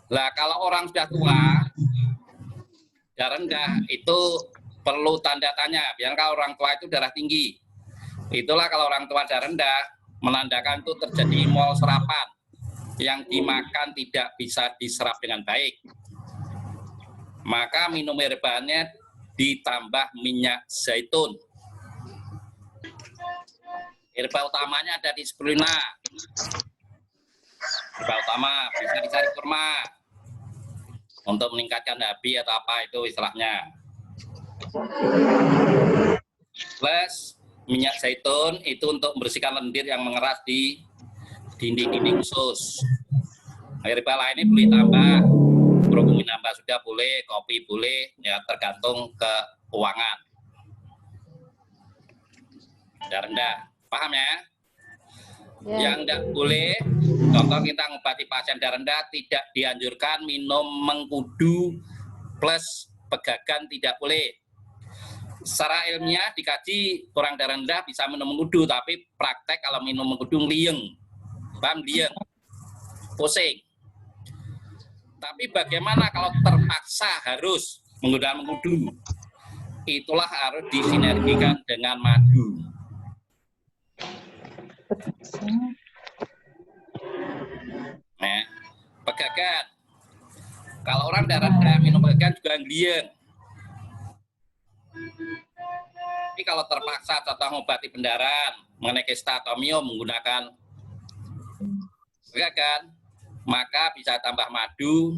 Nah, kalau orang sudah tua, darah rendah itu perlu tanda tanya. Biar kalau orang tua itu darah tinggi. Itulah kalau orang tua darah rendah, menandakan itu terjadi mol serapan yang dimakan tidak bisa diserap dengan baik. Maka minum herbalnya ditambah minyak zaitun. Herba utamanya ada di spirulina. Herba utama bisa dicari kurma untuk meningkatkan HB atau apa itu istilahnya. Plus minyak zaitun itu untuk membersihkan lendir yang mengeras di dinding-dinding usus. Herba lainnya boleh tambah, bromomin nambah sudah boleh, kopi boleh, ya tergantung keuangan. Darah rendah, paham ya? Yang tidak boleh, contoh kita ngobati pasien darah rendah, tidak dianjurkan minum mengkudu plus pegagan, tidak boleh. Secara ilmiah dikaji orang darah rendah bisa minum mengkudu, tapi praktek kalau minum mengkudu ngeliyeng, paham, ngeliyeng, pusing. Tapi bagaimana kalau terpaksa harus menggunakan mengkudu? Itulah harus disinergikan dengan madu. Nah, pegagan. Kalau orang darah rendah minum pegagan juga ngeliyeng. Tapi kalau terpaksa contoh mengobati pendarahan mengenai kista atau mio menggunakan pegagan, maka bisa tambah madu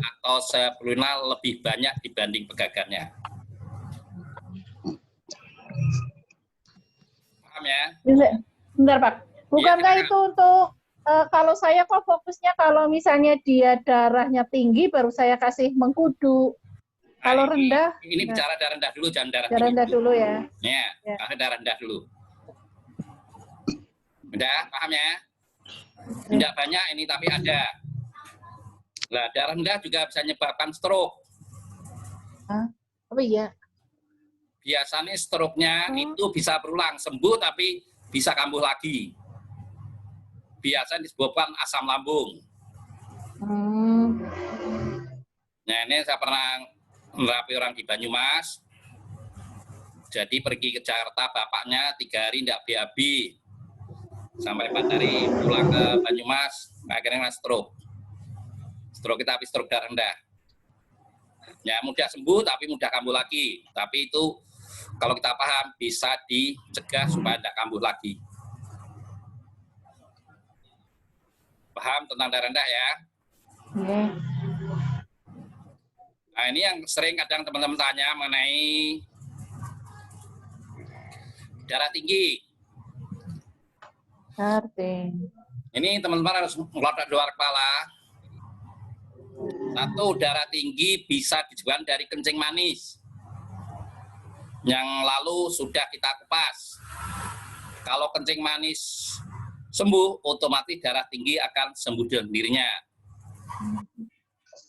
atau spirulina lebih banyak dibanding pegagannya. Paham ya? Bentar Pak, bukankah itu untuk kalau saya kok fokusnya kalau misalnya dia darahnya tinggi baru saya kasih mengkudu. Kalau rendah, ini bicara darah rendah dulu, jangan darah tinggi rendah dulu ya. Ya, darah rendah dulu. Udah, paham ya? Tidak banyak ini tapi ada. Nah, darah rendah juga bisa menyebabkan stroke. Oh iya. Biasanya stroke-nya itu bisa berulang, sembuh tapi bisa kambuh lagi. Biasanya disebabkan asam lambung. Nah, ini saya pernah menerapi orang di Banyumas. Jadi pergi ke Jakarta, bapaknya 3 hari tidak BAB. Sampai 4 hari pulang ke Banyumas, akhirnya stroke. Stroke kita habis stroke darah rendah. Ya mudah sembuh tapi mudah kambuh lagi. Tapi itu kalau kita paham bisa dicegah supaya tidak kambuh lagi. Paham tentang darah rendah ya? Nah ini yang sering kadang teman-teman tanya mengenai darah tinggi. Ini teman-teman harus ngelotok luar kepala. Satu, darah tinggi bisa disebabkan dari kencing manis yang lalu sudah kita kupas. Kalau kencing manis sembuh, otomatis darah tinggi akan sembuh dengan sendirinya.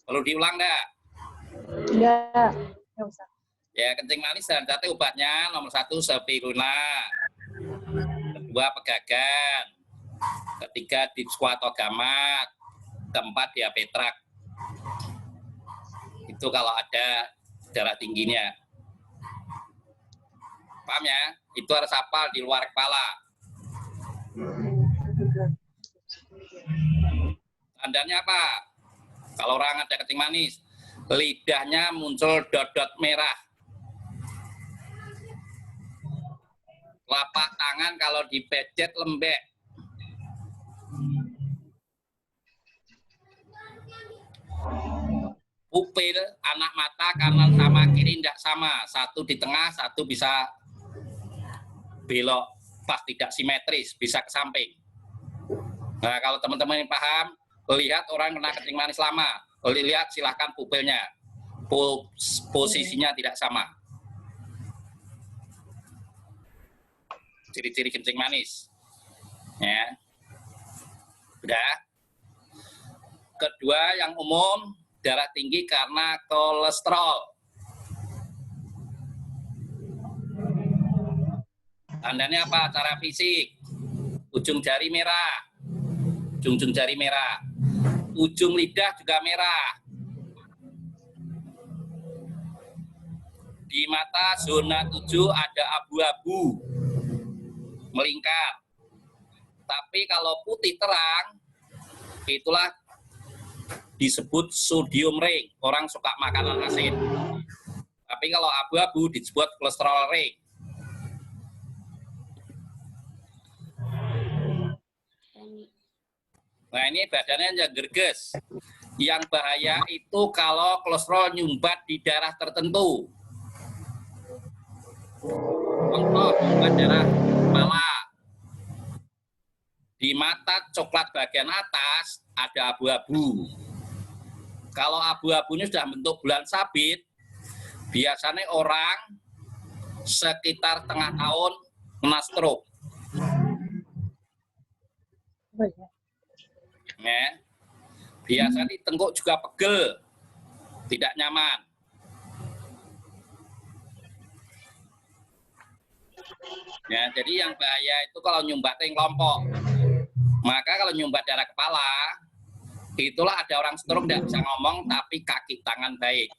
Perlu diulang enggak? Enggak usah. Ya, kencing manis dan jatuh obatnya nomor 1 spirulina, kedua pegagan, ketiga disquatogamat, keempat diapetrak. Itu kalau ada darah tingginya. Paham ya? Itu harus hafal di luar kepala. Tandanya apa? Kalau orang ada kencing manis, lidahnya muncul dot-dot merah. Telapak tangan kalau dipejet lembek. Pupil anak mata kanan sama kiri tidak sama. Satu di tengah, satu bisa belok pas tidak simetris, bisa ke samping. Nah, kalau teman-teman yang paham, lihat orang kena kencing manis lama, lihat silahkan pupilnya, posisinya tidak sama. Ciri-ciri kencing manis, ya. Udah. Kedua yang umum, darah tinggi karena kolesterol. Tandanya apa? Cara fisik, ujung jari merah, ujung jari merah. ujung lidah juga merah. Di mata zona 7 ada abu-abu melingkar. Tapi kalau putih terang, itulah disebut sodium ring. Orang suka makanan asin. Tapi kalau abu-abu disebut kolesterol ring. Nah ini badannya yang gerges. Yang bahaya itu kalau kolesterol nyumbat di daerah tertentu. Contoh, nyumbat daerah kepala. Di mata coklat bagian atas ada abu-abu. Kalau abu-abu ini sudah bentuk bulan sabit, biasanya orang sekitar tengah tahun kena stroke. Ya. Biasa di tengkuk juga pegel, tidak nyaman. Ya, jadi yang bahaya itu kalau nyumbatnya kelompok. Maka kalau nyumbat darah kepala, itulah ada orang stroke tidak bisa ngomong, tapi kaki tangan baik.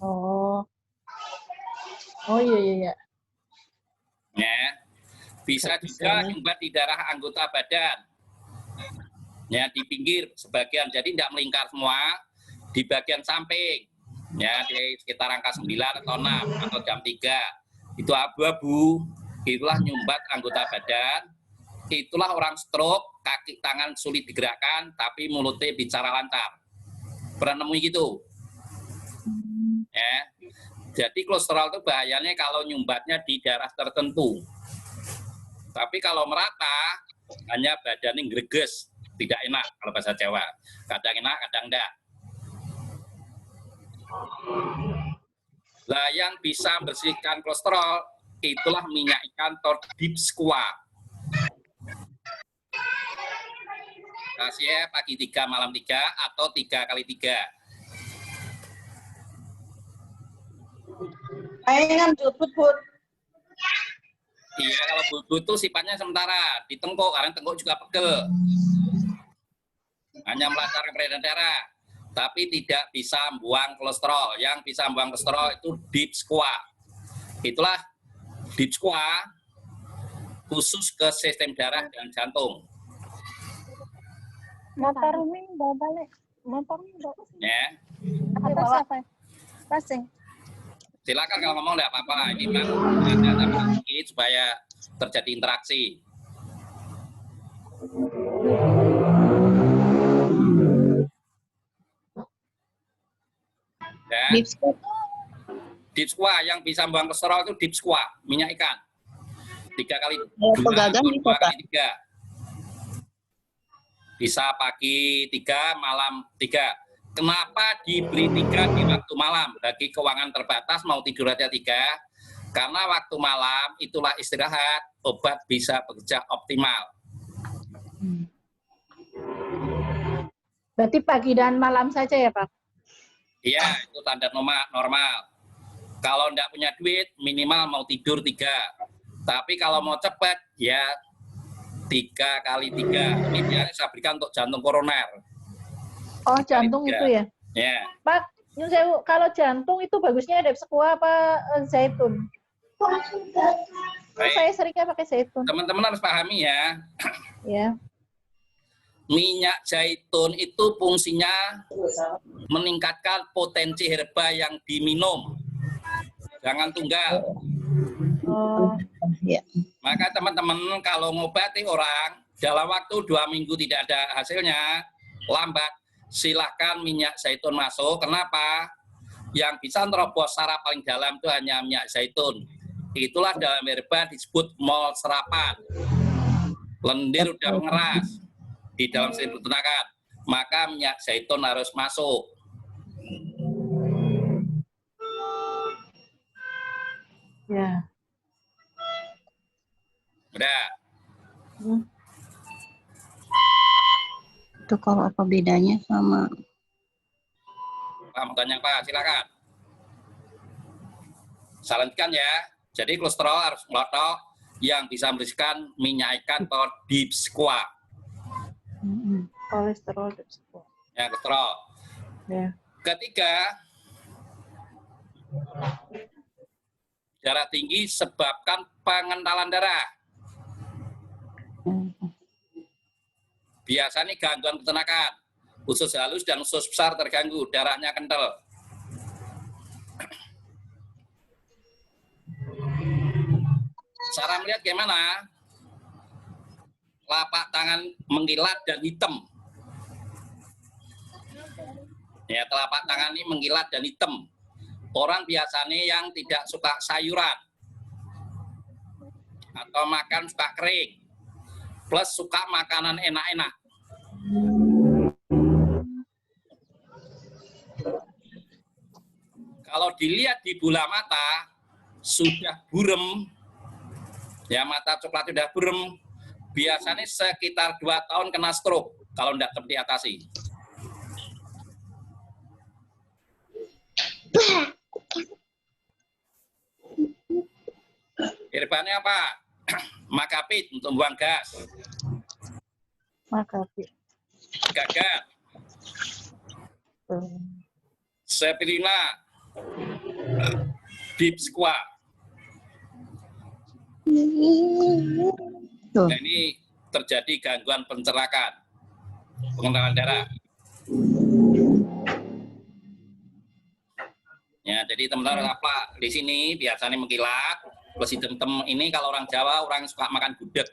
Oh, oh iya. Ya, bisa juga nyumbat di darah anggota badan. Ya, di pinggir sebagian, jadi tidak melingkar semua, di bagian samping. Ya, di sekitar angka 9 atau 6 atau jam 3. Itu abu-abu, itulah nyumbat anggota badan. Itulah orang stroke, kaki tangan sulit digerakkan, tapi mulutnya bicara lancar. Pernah nemu gitu? Ya. Jadi kolesterol itu bahayanya kalau nyumbatnya di daerah tertentu. Tapi kalau merata, hanya badannya greges, tidak enak kalau bahasa Jawa. Kadang enak, kadang enggak. Lah yang bisa bersihkan kolesterol, itulah minyak ikan atau deep squat. Kasih ya, pagi 3, malam 3, atau 3 kali 3. Pengen bubut. Iya, kalau bubut itu sifatnya sementara, di tengkuk, karena tengkuk juga pegel. Hanya melancarkan peredaran darah, tapi tidak bisa membuang kolesterol. Yang bisa membuang kolesterol itu deep squat. Itulah deep squat khusus ke sistem darah dan jantung. Motor ini bawa balik. Motor ini bawa. Ya. Atas apa? Pasing. Silakan kalau ngomong enggak apa-apa. Ini memang ada sedikit supaya terjadi interaksi. Ya. Deep squat yang bisa membuang kolesterol itu deep squat, minyak ikan. 3 kali 2 kali 3. Bisa pagi 3, malam 3. Kenapa diberi 3 di waktu malam? Bagi keuangan terbatas mau tidur aja 3. Karena waktu malam itulah istirahat, obat bisa bekerja optimal. Berarti pagi dan malam saja ya, Pak? Iya, itu standar normal. Kalau enggak punya duit, minimal mau tidur 3. Tapi kalau mau cepat, ya 3 kali 3. Ini biasanya saya berikan untuk jantung koroner. Oh, jantung itu ya? Ya. Pak, kalau jantung itu bagusnya deep squat apa zaitun? Saya seringnya pakai zaitun. Teman-teman harus pahami ya. Ya. Minyak zaitun itu fungsinya meningkatkan potensi herba yang diminum. Jangan tunggal. Oh. Ya. Maka teman-teman kalau ngobati orang dalam waktu 2 minggu tidak ada hasilnya, lambat, silahkan minyak zaitun masuk. Kenapa? Yang bisa nerobos saraf paling dalam itu hanya minyak zaitun. Itulah dalam herba disebut mol serapan. Lendir udah mengeras di dalam sistem peternakan, maka minyak zaitun harus masuk. Ya. Udah. Itu kalau apa bedanya sama Mau tanya apa? Silakan. Salankan ya. Jadi kolesterol harus melotok yang bisa membersihkan minyak ikan atau deep squat. kolesterol dan semua. Ya, kolesterol. Ya. Ketiga, darah tinggi sebabkan pengentalan darah. Biasanya gangguan pencernaan, usus halus dan usus besar terganggu, darahnya kental. Cara melihat gimana? Lapak tangan mengkilat dan hitam. Ya, telapak tangan ini mengkilat dan hitam. Orang biasanya yang tidak suka sayuran atau makan suka kering, plus suka makanan enak-enak. Kalau dilihat di bola mata sudah burem, ya mata coklat sudah burem, biasanya sekitar 2 tahun kena stroke kalau tidak cepat diatasi. Irbannya apa? Makapit untuk buang gas. Makapit. Gagal. Spirulina. Deep squat. Nah, ini terjadi gangguan pencernaan, pengentalan darah. Ya, jadi teman-teman apa di sini biasanya mengkilat, plus hitam ini kalau orang Jawa orang suka makan gudeg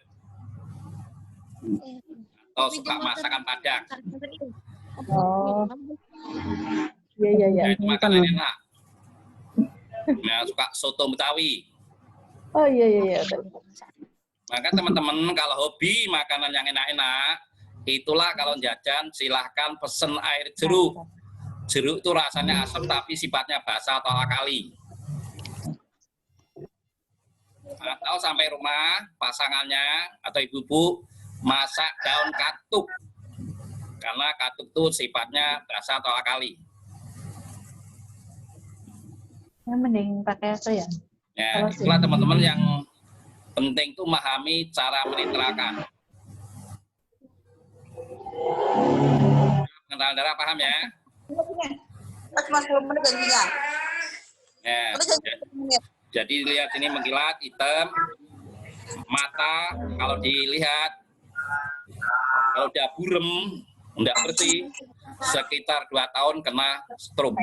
atau suka masakan Padang. Oh, iya. Nah, itu makanan enak. Nah, suka soto Betawi. Oh iya. Maka teman-teman kalau hobi makanan yang enak-enak, itulah kalau jajan silahkan pesen air jeruk. Jeruk itu rasanya asam tapi sifatnya basah atau alkali. Atau sampai rumah pasangannya atau ibu-ibu masak daun katuk. Karena katuk itu sifatnya basah atau alkali. Mending pakai itu ya. Ya, itulah teman-teman yang penting itu memahami cara menetralkan. Pengentalan darah paham ya? Ya, jadi lihat ini mengkilat hitam, mata kalau dilihat kalau udah burem, enggak bersih, sekitar 2 tahun kena stroke.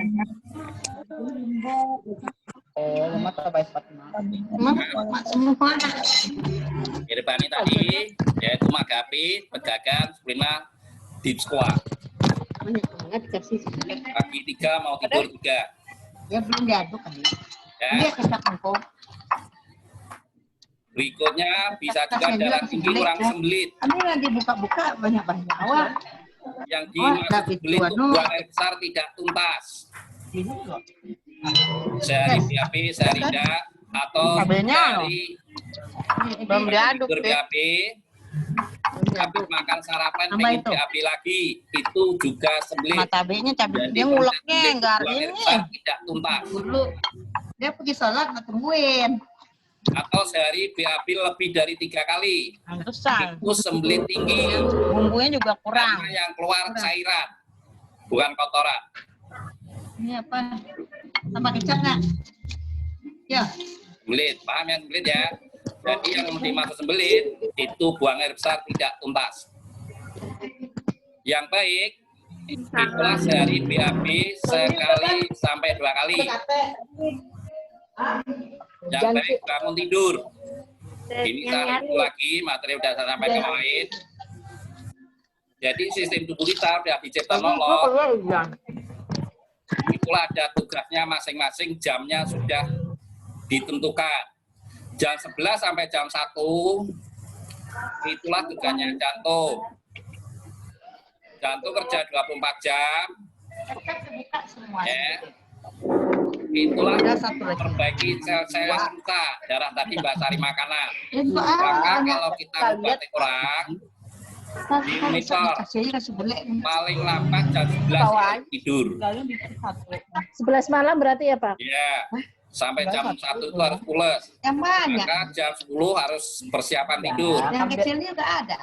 Irbani tadi yaitu Magapit, Pegagan, Spirulina, Deep Squat. Pagi 3 mau tidur 3. Ya belum diaduk kan. Ya. Berikutnya bisa juga darah tinggi kurang sembelit. Tapi yang dibuka-buka banyak-banyak awal. Yang dimaksud sembelit itu buang air besar tidak tuntas. Sehari BAB, sehari tidak, atau sehari belum diaduk BAB, habis makan sarapan pengen BAB lagi, itu juga sembelit. Mata B-nya cabai dia Jadi nguleknya enggak buang air ini. besar tidak tuntas. Dulu dia pergi sholat nggak tungguin. Atau sehari BAB lebih dari 3 kali, Pantesan. itu sembelit tinggi. Bumbunya juga kurang. Karena yang keluar cairan, bukan kotoran. Ini apa? Tambah kecap nggak? Ya. Sembelit, paham yang sembelit ya? Jadi yang dimaksud sembelit itu buang air besar tidak tuntas. Yang baik itulah sehari BAB sekali sampai 2 kali. Yang baik bangun tidur. Ini cara itu lagi materi udah saya sampaikan kemarin. Jadi sistem tubuh kita sudah diciptakan Allah. Itulah ada tugasnya masing-masing, jamnya sudah ditentukan. Jam 11 sampai jam 1 itulah tugasnya jantung. Jantung kerja 24 jam. Ya. Itulah perbaiki sel-sel yang rusak, darah tadi basari makanan. Maka kalau kita mengobati orang, dimonitor paling lambat jam 11 tidur. 11 malam berarti ya Pak? Ya, sampai jam 1 itu harus pules. Yang banyak. Maka jam 10 harus persiapan tidur. Yang kecilnya nggak ada.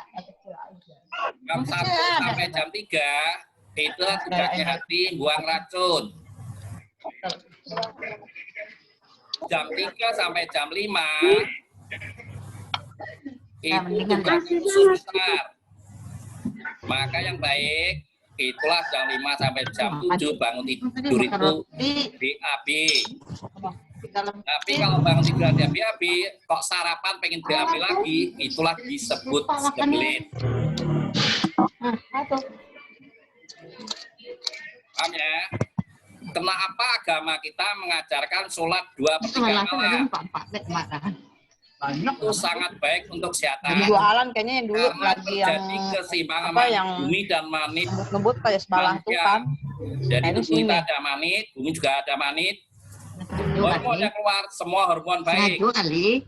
Jam 1 sampai jam 3 itu tugasnya hati buang racun. Jam 3 sampai jam 5 itu tugas khusus besar. Maka yang baik itulah jam 5 sampai jam 7 bangun tidur itu BAB. Tapi kalau bangun tidur ada BAB, kok sarapan pengen BAB lagi, itulah disebut sembelit. Paham ya? Kenapa agama kita mengajarkan sholat 2/3 malam? Itu sangat baik untuk kesehatan. Jualan kayaknya yang dulu Karena lagi yang terjadi keseimbangan yang bumi dan manit. ngebut kayak sebalah tuh kan. Jadi Ini tubuh kita sini. ada manit, bumi juga ada manit. Hormonnya keluar, semua hormon baik. kali.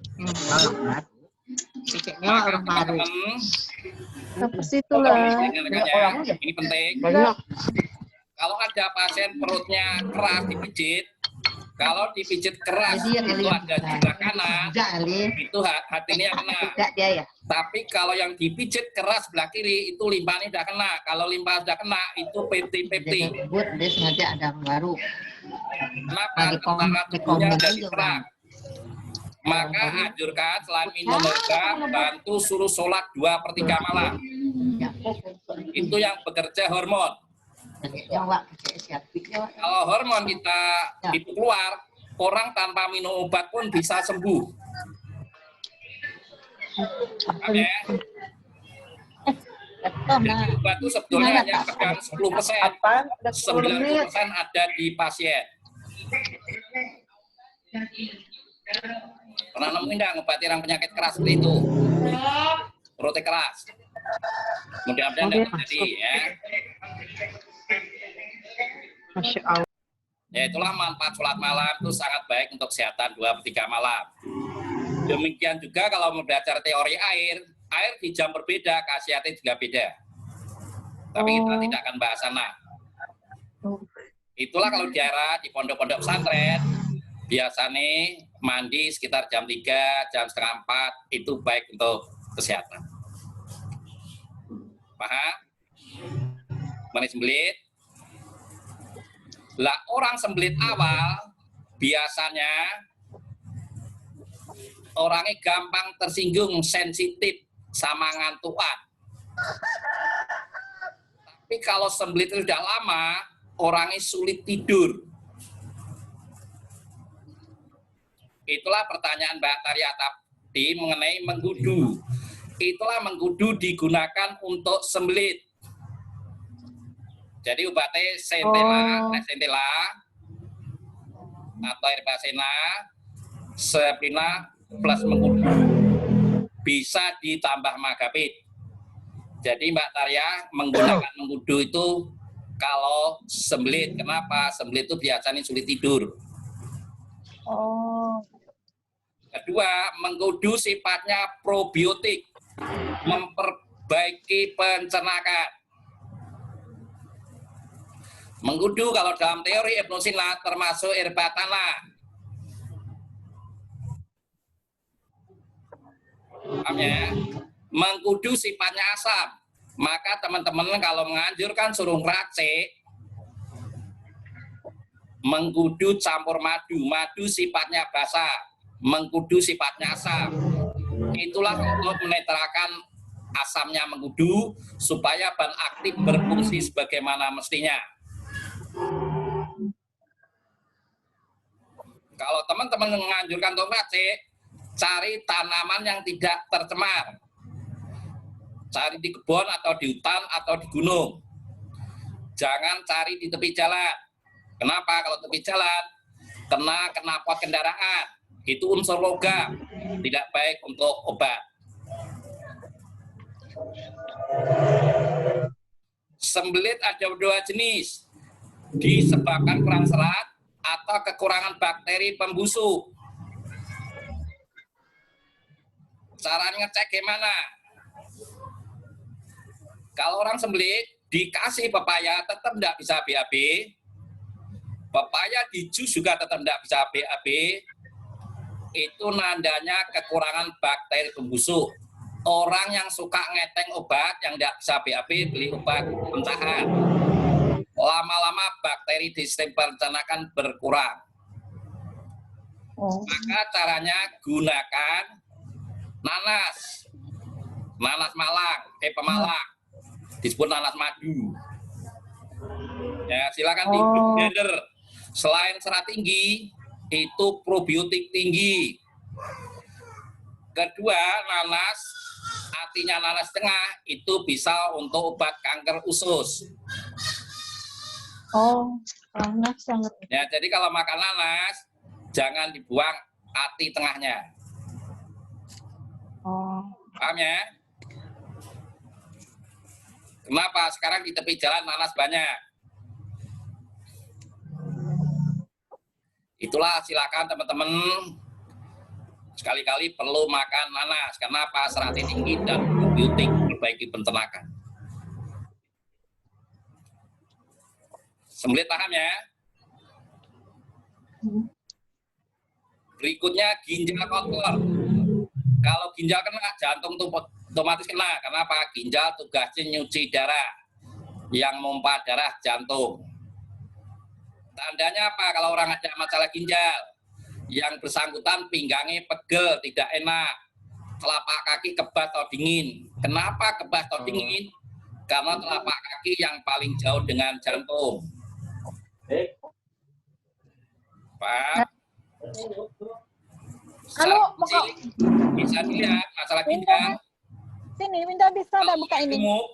Maka orang baru. teman-teman, Ke situ lah. dengarkannya, ini penting. Banyak. Kalau ada pasien perutnya keras dipijit, kalau dipijit keras itu ada di sebelah kanan, itu hatinya kena. Dia ya. Tapi kalau yang dipijit keras sebelah kiri itu limpahnya sudah kena. Kalau limpah sudah kena itu PT. Buat dia sengaja ada yang baru. Kenapa? Lagi Tentara di tubuhnya komen jadi juga, terang. Maka anjurkan selain minum herba, bantu suruh sholat 2/3 malam. Itu yang bekerja hormon. Kalau hormon kita itu keluar, orang tanpa minum obat pun bisa sembuh. Paham ya? Jadi obat itu sebetulnya hanya pegang 10%. 90% ada di pasien. Pernah nemuin nggak ngobati orang penyakit keras seperti itu? Perutnya keras. Mudah-mudahan tidak terjadi ya. Masya Allah. Ya itulah manfaat sholat malam itu sangat baik untuk kesehatan 2/3 malam. Demikian juga kalau belajar teori air di jam berbeda, khasiatnya juga beda. Tapi kita tidak akan bahas sana. Itulah kalau di daerah di pondok-pondok pesantren, biasanya mandi sekitar jam 3, jam setengah 4, itu baik untuk kesehatan. Paham? Mana sembelit? Lah orang sembelit awal biasanya orangnya gampang tersinggung, sensitif sama ngantuan. Tapi kalau sembelit itu sudah lama, orangnya sulit tidur. Itulah pertanyaan Mbak Taria tadi mengenai mengkudu. Itulah mengkudu digunakan untuk sembelit. Jadi obatnya sentela atau herbasena, seprina plus mengkudu bisa ditambah magapit. Jadi Mbak Taria menggunakan mengkudu itu kalau sembelit. Kenapa? Sembelit itu biasanya sulit tidur. Kedua, mengkudu sifatnya probiotik, memperbaiki pencernaan. Mengkudu kalau dalam teori Ibnu Sina termasuk herba tanah. Paham ya? Mengkudu sifatnya asam. Maka teman-teman kalau menganjurkan suruh ngeracik, mengkudu campur madu. Madu sifatnya basah, mengkudu sifatnya asam. Itulah untuk menetralkan asamnya mengkudu supaya bahan aktif berfungsi sebagaimana mestinya. Kalau teman-teman menganjurkan untuk racik, cari tanaman yang tidak tercemar. Cari di kebun atau di hutan atau di gunung. Jangan cari di tepi jalan. Kenapa? Kalau tepi jalan, kena knalpot kendaraan. Itu unsur logam, tidak baik untuk obat. Sembelit ada dua jenis. Disebabkan kurang serat atau kekurangan bakteri pembusuk. Cara ngecek gimana? Kalau orang sembelit dikasih pepaya tetap tidak bisa BAB. Pepaya di jus juga tetap tidak bisa BAB. Itu nandanya kekurangan bakteri pembusuk. orang yang suka ngeteng obat, yang tidak bisa BAB, beli obat pencahar. Lama-lama bakteri di sistem pencernaan berkurang. Maka caranya gunakan nanas Malang, pemalang, disebut nanas madu. Ya, silakan di blender. Selain serat tinggi, itu probiotik tinggi. Kedua, nanas, artinya nanas tengah, itu bisa untuk obat kanker usus. Oh, nanas sangat. Ya, jadi kalau makan nanas, jangan dibuang ati tengahnya. Oh. Paham ya? Kenapa? Sekarang di tepi jalan nanas banyak. Itulah, silakan teman-teman sekali-kali perlu makan nanas. Kenapa? Seratnya tinggi dan probiotik, perbaiki pencernaan. Sembelit paham ya? Berikutnya ginjal kotor. Kalau ginjal kena, jantung tuh otomatis kena. Kenapa? Ginjal tugasnya nyuci darah, yang memompa darah jantung. Tandanya apa kalau orang ada masalah ginjal? Yang bersangkutan pinggangnya pegel, tidak enak. Telapak kaki kebas atau dingin. Kenapa kebas atau dingin? Karena telapak kaki yang paling jauh dengan jantung. Pak, Halo, bisa dilihat masalah ginjal. Sini, minta bisa ada buka ini. Gemuk,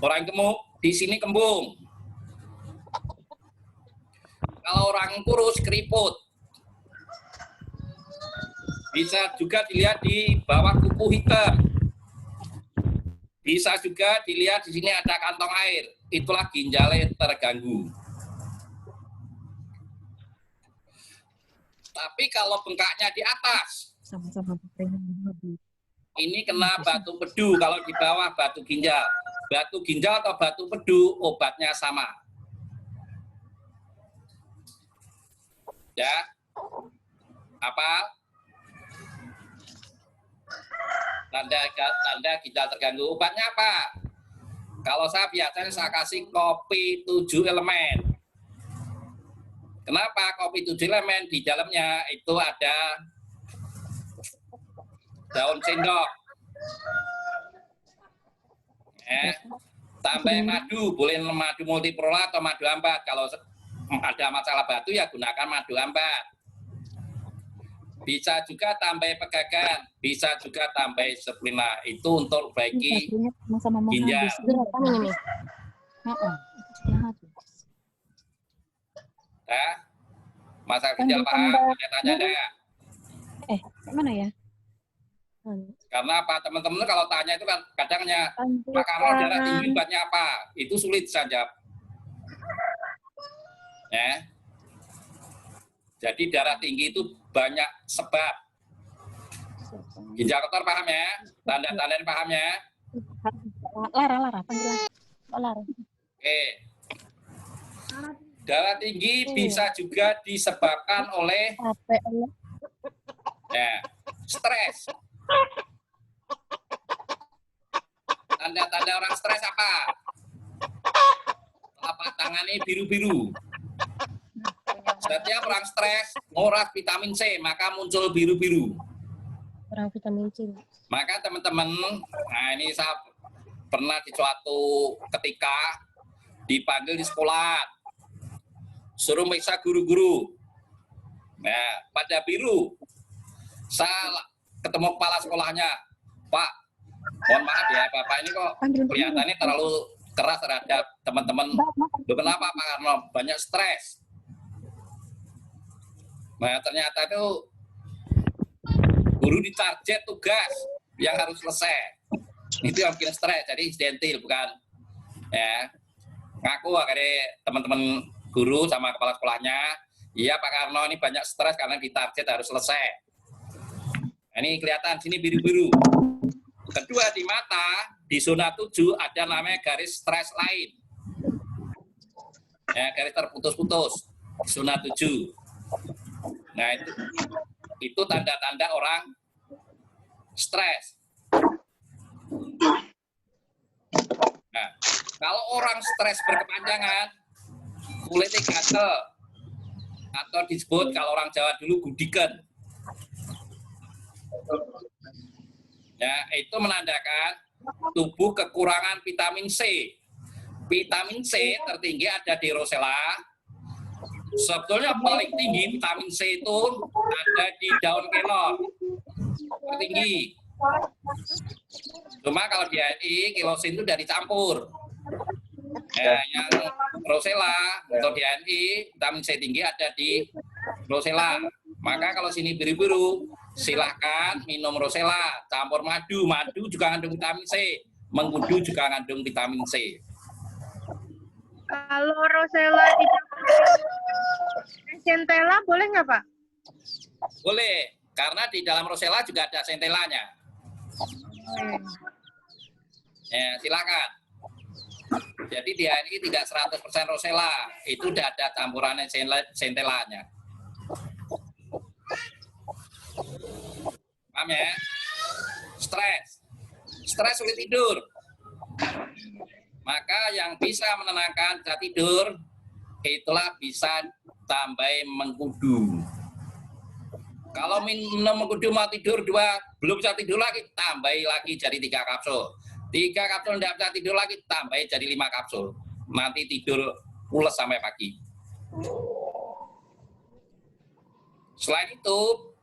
orang gemuk, di sini kembung. Kalau orang kurus, keriput. Bisa juga dilihat di bawah kuku hitam. Bisa juga dilihat di sini ada kantong air. Itulah ginjalnya terganggu. Tapi kalau bengkaknya di atas, ini kena batu pedu. Kalau di bawah batu ginjal. Batu ginjal atau batu pedu, obatnya sama. Ya, apa? Tanda ginjal terganggu. Obatnya apa? Kalau saya biasanya saya kasih kopi 7 elemen. Kenapa kopi 7 elemen? Di dalamnya itu ada daun sendok. Tambah madu, boleh madu multiprola atau madu ambat. Kalau ada masalah batu ya gunakan madu ambat. Bisa juga tambah pegagan, bisa juga tambah spirulina. Itu untuk perbaiki ginjal. Ya, masalah ginjal paham? Tanya ada. Mana ya? Karena apa, teman-teman kalau tanya itu kan kadangnya Pak Karno darah tinggi obatnya apa? Itu sulit saja. Ya. Jadi darah tinggi itu banyak sebab. Ginjal kotor paham ya? Tanda-tanda paham ya? Lara, panggil Lara. Oke. Darah tinggi bisa juga disebabkan oleh stres. Tanda-tanda orang stres apa? Telapak tangannya biru-biru. Setiap orang stres nguras vitamin C, maka muncul biru-biru. Kurang vitamin C. Maka teman-teman, nah ini saya pernah di suatu ketika dipanggil di sekolah, suruh meriksa guru-guru. Nah, pada biru, saya ketemu kepala sekolahnya, Pak, mohon maaf ya, Bapak ini kok kelihatannya terlalu keras terhadap teman-teman. Kenapa Pak Karno? Banyak stres. Nah, ternyata itu guru ditarget tugas yang harus selesai. Itu yang bikin stres, jadi insidentil bukan ya. Ngaku akhirnya teman-teman guru sama kepala sekolahnya, iya Pak Karno ini banyak stres karena ditarget harus selesai. Nah, ini kelihatan sini biru-biru. Kedua di mata, di zona 7 ada namanya garis stres lain. Ya, garis terputus-putus, zona 7. Nah, itu tanda-tanda orang stres. Nah, kalau orang stres berkepanjangan, kulitnya gatel, atau disebut kalau orang Jawa dulu gudikan. Ya, itu menandakan tubuh kekurangan vitamin C. Vitamin C tertinggi ada di rosella. Sebetulnya paling tinggi vitamin C itu ada di daun kelor. Tertinggi. Cuma kalau di HI, kilosin itu dari campur. Ya, yang rosella atau di HI, vitamin C tinggi ada di rosella. Maka kalau sini biru-biru, silahkan minum rosella, campur madu. Madu juga mengandung vitamin C. Mengkudu juga mengandung vitamin C. Kalau rosella dicampur centella boleh nggak Pak? Boleh, karena di dalam rosella juga ada centellanya. Ya, silakan. Jadi di HNI tidak 100% rosella, itu udah ada campurannya centellanya. Paham ya? Stres sulit tidur. Maka yang bisa menenangkan saat tidur, itulah bisa tambah mengkudu. Kalau minum mengkudu mau tidur 2, belum bisa tidur lagi, tambah lagi jadi 3 kapsul. 3 kapsul tidak bisa tidur lagi, tambah jadi 5 kapsul. Nanti tidur pules sampai pagi. Selain itu,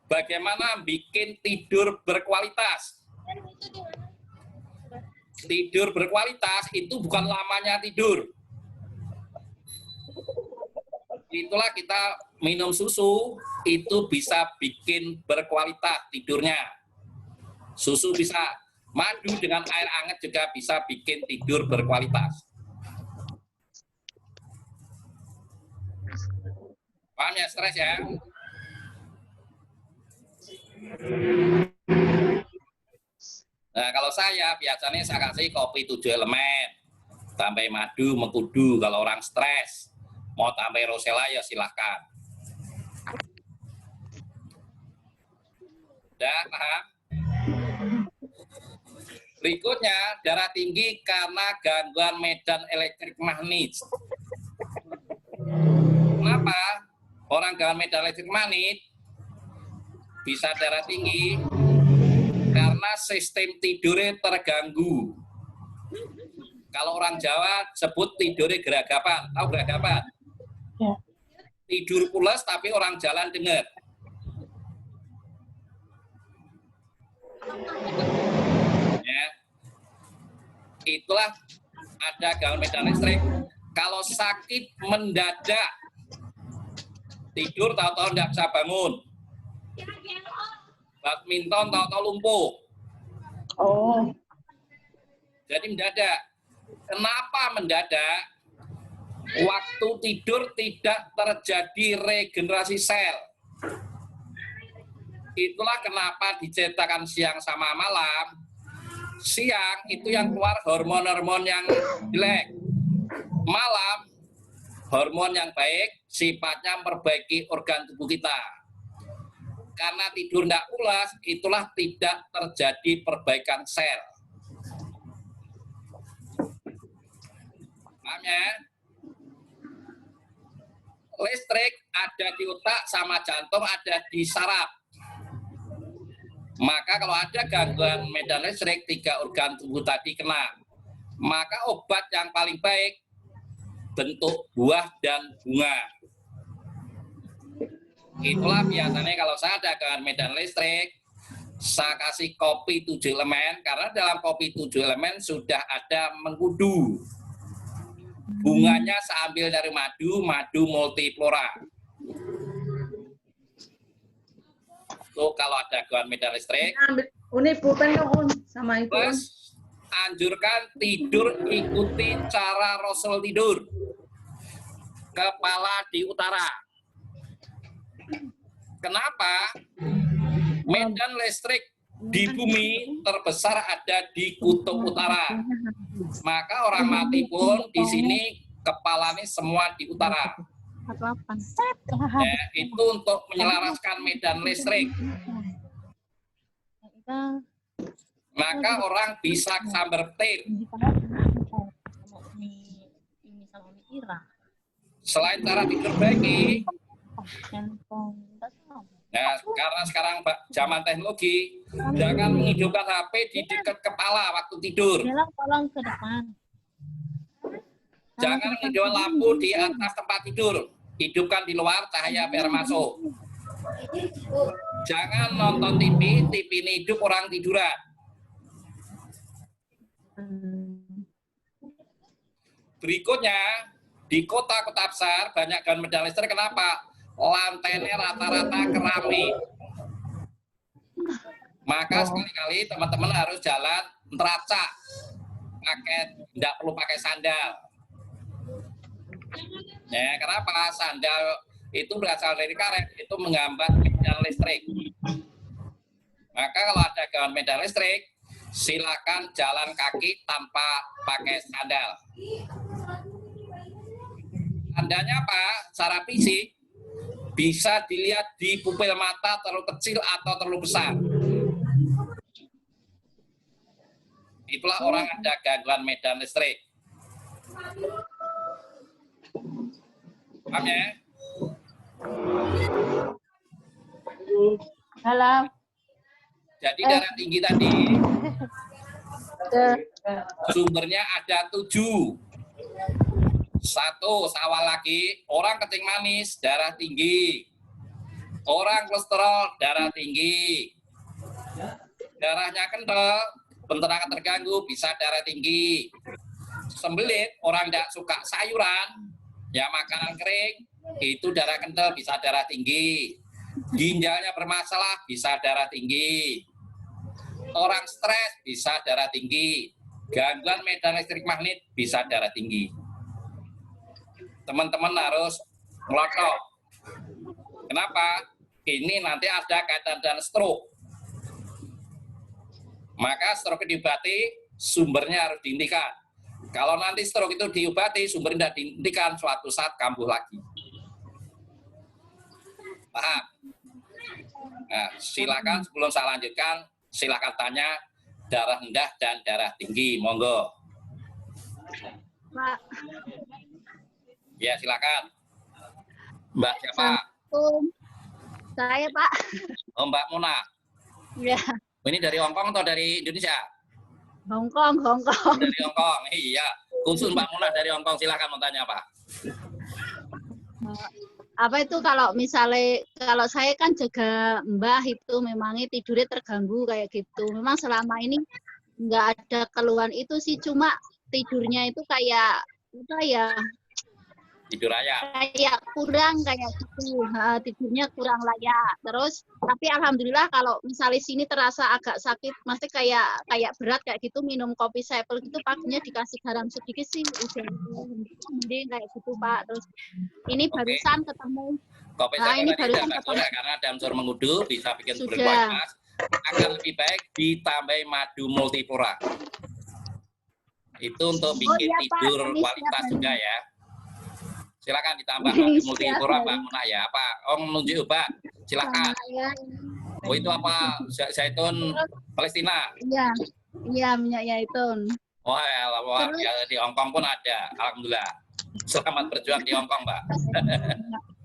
bagaimana bikin tidur berkualitas? Tidur berkualitas itu bukan lamanya tidur. Itulah kita minum susu, itu bisa bikin berkualitas tidurnya. Susu bisa, madu dengan air hangat juga bisa bikin tidur berkualitas. Paham ya, stres ya? Nah, kalau saya biasanya saya kasih kopi 7 elemen, tambah madu, mengkudu kalau orang stres. Mau tambah rosella ya silahkan. Udah paham? Berikutnya, darah tinggi karena gangguan medan elektrik magnet. Kenapa orang gangguan medan elektrik magnet bisa darah tinggi? Karena sistem tidurnya terganggu. Kalau orang Jawa sebut tidurnya geragapan. Tahu geragapan? Ya. Tidur pulas tapi orang jalan dengar. Ya. Itulah ada gangguan medan listrik. Kalau sakit mendadak, tidur tahu-tahu tidak bisa bangun. Badminton tahu-tahu lumpuh. Oh. Jadi mendadak. Kenapa mendadak? Waktu tidur tidak terjadi regenerasi sel. Itulah kenapa diceritakan siang sama malam. Siang itu yang keluar hormon-hormon yang jelek. Malam, hormon yang baik sifatnya memperbaiki organ tubuh kita. Karena tidur tidak pulas, itulah tidak terjadi perbaikan sel. Paham ya? Listrik ada di otak sama jantung ada di saraf. Maka kalau ada gangguan medan listrik, 3 organ tubuh tadi kena. Maka obat yang paling baik bentuk buah dan bunga. Itulah biasanya kalau saya ada gangguan medan listrik, saya kasih kopi 7 elemen, karena dalam kopi 7 elemen sudah ada mengkudu. Bunganya saya ambil dari madu multiflora. Tuh kalau ada gangguan medan listrik. Uni pulpen sama itu. Plus, anjurkan tidur ikuti cara Rasul tidur. Kepala di utara. Kenapa? Medan listrik di bumi terbesar ada di kutub utara. Maka orang mati pun di sini kepalanya semua di utara. Ya, itu untuk menyelaraskan medan listrik. Maka orang bisa sambar petir. Selain cara diperbaiki, nah karena sekarang zaman teknologi, jangan menghidupkan HP di dekat kepala waktu tidur. Tolong ke depan. Jangan menghidupkan lampu di atas tempat tidur. Hidupkan di luar, cahaya biar masuk. Jangan nonton TV, TV ini hidup orang tiduran. Berikutnya, di kota-kota besar banyak galon medan listrik. Kenapa? Lantainya rata-rata keramik. Maka sekali-kali teman-teman harus jalan teracak. Tidak perlu pakai sandal. Ya, kenapa? Sandal itu berasal dari karet, itu menghambat medan listrik. Maka kalau ada galon medan listrik, silakan jalan kaki tanpa pakai sandal. Tandanya apa? Secara fisik bisa dilihat di pupil mata terlalu kecil atau terlalu besar. Itulah orang ada gangguan medan listrik. Paham ya? Halo. Jadi darah tinggi tadi sumbernya ada 7. 1, sawal lagi, orang kencing manis, darah tinggi. Orang kolesterol, darah tinggi. Darahnya kental, pencernaan terganggu, bisa darah tinggi. Sembelit, orang tidak suka sayuran, ya makanan kering, itu darah kental, bisa darah tinggi. Ginjalnya bermasalah, bisa darah tinggi. Orang stres, bisa darah tinggi. Gangguan medan listrik magnet, bisa darah tinggi. Teman-teman harus ngelotok. Kenapa? Ini nanti ada kaitan dengan stroke. Maka stroke diobati, sumbernya harus dihentikan. Kalau nanti stroke itu diobati, sumbernya tidak dihentikan, suatu saat kambuh lagi. Paham? Nah, silakan sebelum saya lanjutkan, silakan tanya darah rendah dan darah tinggi. Monggo. Pak. Ya, silakan. Mbak siapa? Saya, Pak. Oh, Mbak Muna. Ya. Ini dari Hongkong atau dari Indonesia? Hongkong. Dari Hongkong. Iya. Khusus Mbak Muna dari Hongkong, silakan mau tanya apa? Apa itu kalau misalnya, kalau saya kan jaga Mbah itu memangnya tidurnya terganggu kayak gitu. Memang selama ini nggak ada keluhan itu sih, cuma tidurnya itu kayak apa ya? Tidur raya. Kayak kurang kayak gitu, tidurnya kurang layak. Terus tapi alhamdulillah kalau misalnya sini terasa agak sakit, masih kayak berat kayak gitu, minum kopi sepel gitu paginya dikasih garam sedikit sih udah mending kayak gitu Pak. Terus ini barusan ketemu Kopi sepel ini barusan ketemu karena ada unsur mengudu, bisa bikin berkualitas. Akan lebih baik ditambahi madu multipura. Itu untuk bikin tidur kualitas juga ya. Silakan ditambah multipura Mbak Muna ya. Apa? Oh, menunjuk obat. Silakan. Oh, itu apa? Zaitun Palestina. Iya, minyak zaitun. Oh, ya, di Hongkong pun ada. Alhamdulillah. Selamat berjuang di Hongkong, Mbak.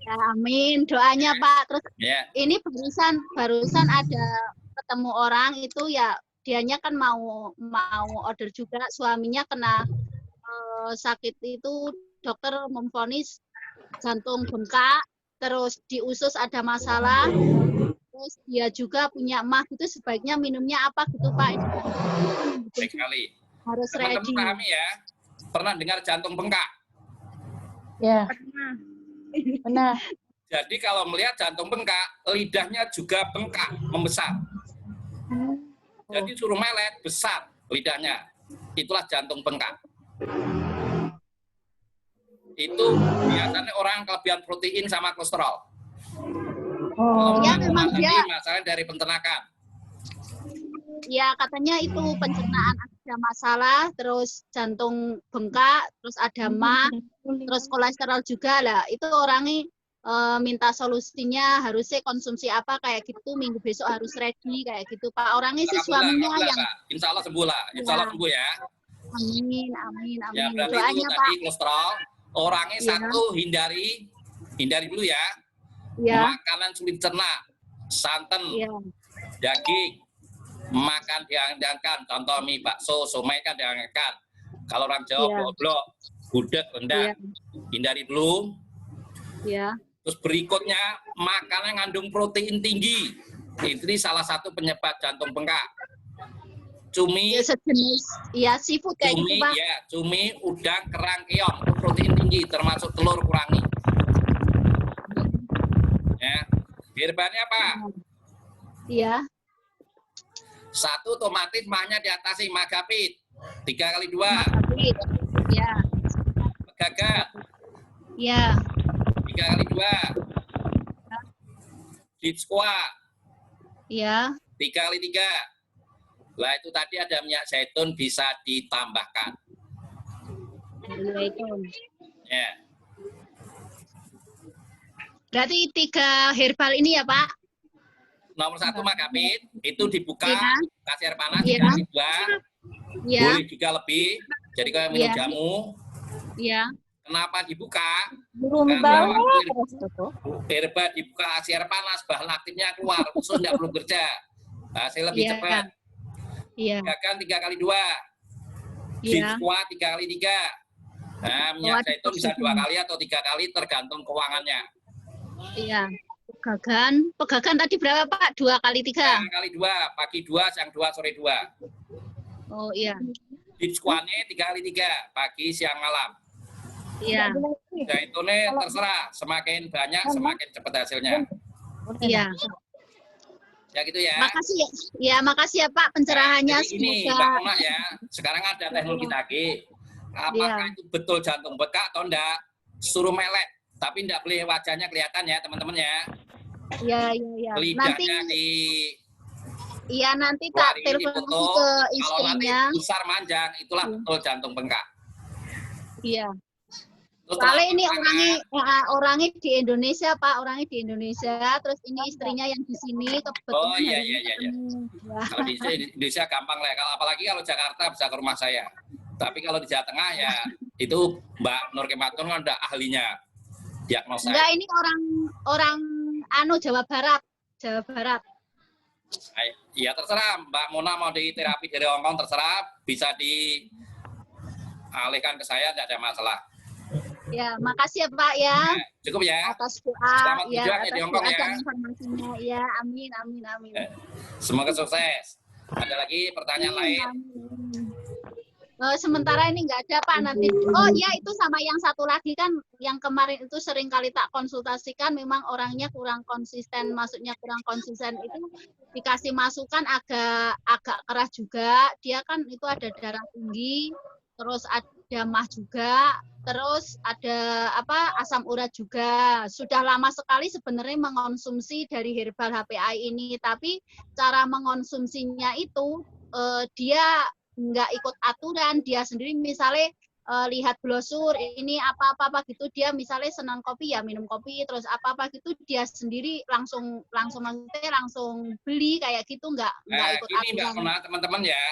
Ya, amin. Doanya Pak. Terus ini barusan ada ketemu orang itu ya, dianya kan mau order juga, suaminya kena sakit itu. Dokter memvonis jantung bengkak, terus di usus ada masalah, terus dia juga punya emah, itu sebaiknya minumnya apa gitu Pak? Baik sekali. Harus ready. Teman-teman pahami ya? Pernah dengar jantung bengkak? Ya. Benar. Jadi kalau melihat jantung bengkak, lidahnya juga bengkak, membesar. Jadi suruh melet, besar lidahnya. Itulah jantung bengkak. Itu biasanya orang kelebihan protein sama kolesterol. Ya memang dia masalah dari pencernaan. Ya katanya itu pencernaan ada masalah, terus jantung bengkak, terus ada mah, terus kolesterol juga lah. Itu orangnya minta solusinya harusnya konsumsi apa kayak gitu, minggu besok harus ready kayak gitu Pak. Orangnya sih suaminya yang insya Allah sembuh lah, insya Allah sembuh ya. Amin. Ya berarti Doanya itu Pak. tadi kolesterol, Orangnya Iya. satu, hindari dulu ya. Ya, Makanan sulit cerna, santan, ya, daging, makan diangkat, contoh mie bakso, somai kan diangkat. Kalau orang Jawa Iya. blok, gudeg, rendang, Iya. hindari dulu. ya, Terus berikutnya makanan mengandung protein tinggi, ini salah satu penyebab jantung bengkak. Cumi, ya sejenis, ya seafood kayak gitu cumi, Pak. ya cumi, udang, kerang, keong, itu protein tinggi, termasuk telur kurangi. Ya, herbalnya apa? Iya, Satu, otomatis mahnya diatasi magapit. 3x2, tapi, ya, gagal. ya, 3x2, deep squat. ya, 3x3. Lah itu tadi ada minyak zaitun bisa ditambahkan. itu. Ya. Berarti 3 herbal ini ya Pak? Nomor 1 magapit itu dibuka, Iya. kasih air panas, Iya. dikasih 2, Ya, boleh juga lebih. Jadi kalau minum Iya. jamu, ya, kenapa dibuka? Burung Karena banget. waktu herba dibuka kasih air panas, bahan aktifnya keluar, usus nggak perlu kerja. Hasil lebih Iya. cepat. iya, Gakan 3x2, iya, deep squat 3x3. Nah, minyak Waduh. zaitun bisa 2 kali atau 3 kali tergantung keuangannya. iya. Pegagan tadi berapa Pak? 2x3? 3x2, pagi 2, siang 2, sore 2. Oh iya, Deep squatnya 3x3, pagi, siang, malam. iya, Zaitunnya terserah, semakin banyak semakin cepat hasilnya. iya. Ya gitu ya. Makasih ya, makasih ya Pak pencerahannya. Jadi ini Mbak Semoga Mona ya, sekarang ada teknologi tadi. Apakah Iya. itu betul jantung bengkak atau enggak? Suruh melet, tapi enggak boleh wajahnya kelihatan ya teman-teman ya. ya, ya. Nanti Lidahnya di iya nanti tak keluarin telepon foto. lagi ke Kalau nanti istrinya. besar manjang, itulah betul jantung bengkak. Iya. Terus Soalnya ini telapak orangnya di Indonesia Pak, orangnya di Indonesia, terus ini istrinya yang di sini kebetulan. Oh, iya, hari ini iya, iya. ketemu. Ya. Kalau di Indonesia gampang lah. Kalau apalagi kalau Jakarta bisa ke rumah saya. Tapi kalau di Jawa Tengah ya itu Mbak Nur Kematun kan udah ahlinya diagnosa. Enggak, ini orang Jawa Barat. Ya terserah Mbak Mona mau di terapi dari Hongkong terserah, bisa dialihkan ke saya, tidak ada masalah. Ya, makasih ya Pak ya Nah, cukup ya. atas doa Selamat ya, berjuang ya atas di Hongkong doa ya. dan informasinya. Ya, amin. Semoga sukses. Ada lagi pertanyaan lain? Amin. Sementara ini nggak ada Pak, nanti. Oh ya, itu sama yang satu lagi kan, yang kemarin itu sering kali tak konsultasikan, memang orangnya kurang konsisten, maksudnya kurang konsisten itu dikasih masukan agak keras juga. Dia kan itu ada darah tinggi, terus ada mah juga, terus ada asam urat juga. Sudah lama sekali sebenarnya mengonsumsi dari herbal HPI ini, tapi cara mengonsumsinya itu dia nggak ikut aturan. Dia sendiri misalnya lihat brosur ini apa gitu, dia misalnya senang kopi ya minum kopi, terus apa gitu dia sendiri langsung beli kayak gitu, nggak ikut Gini Mbak aturan. Mona, teman-teman ya.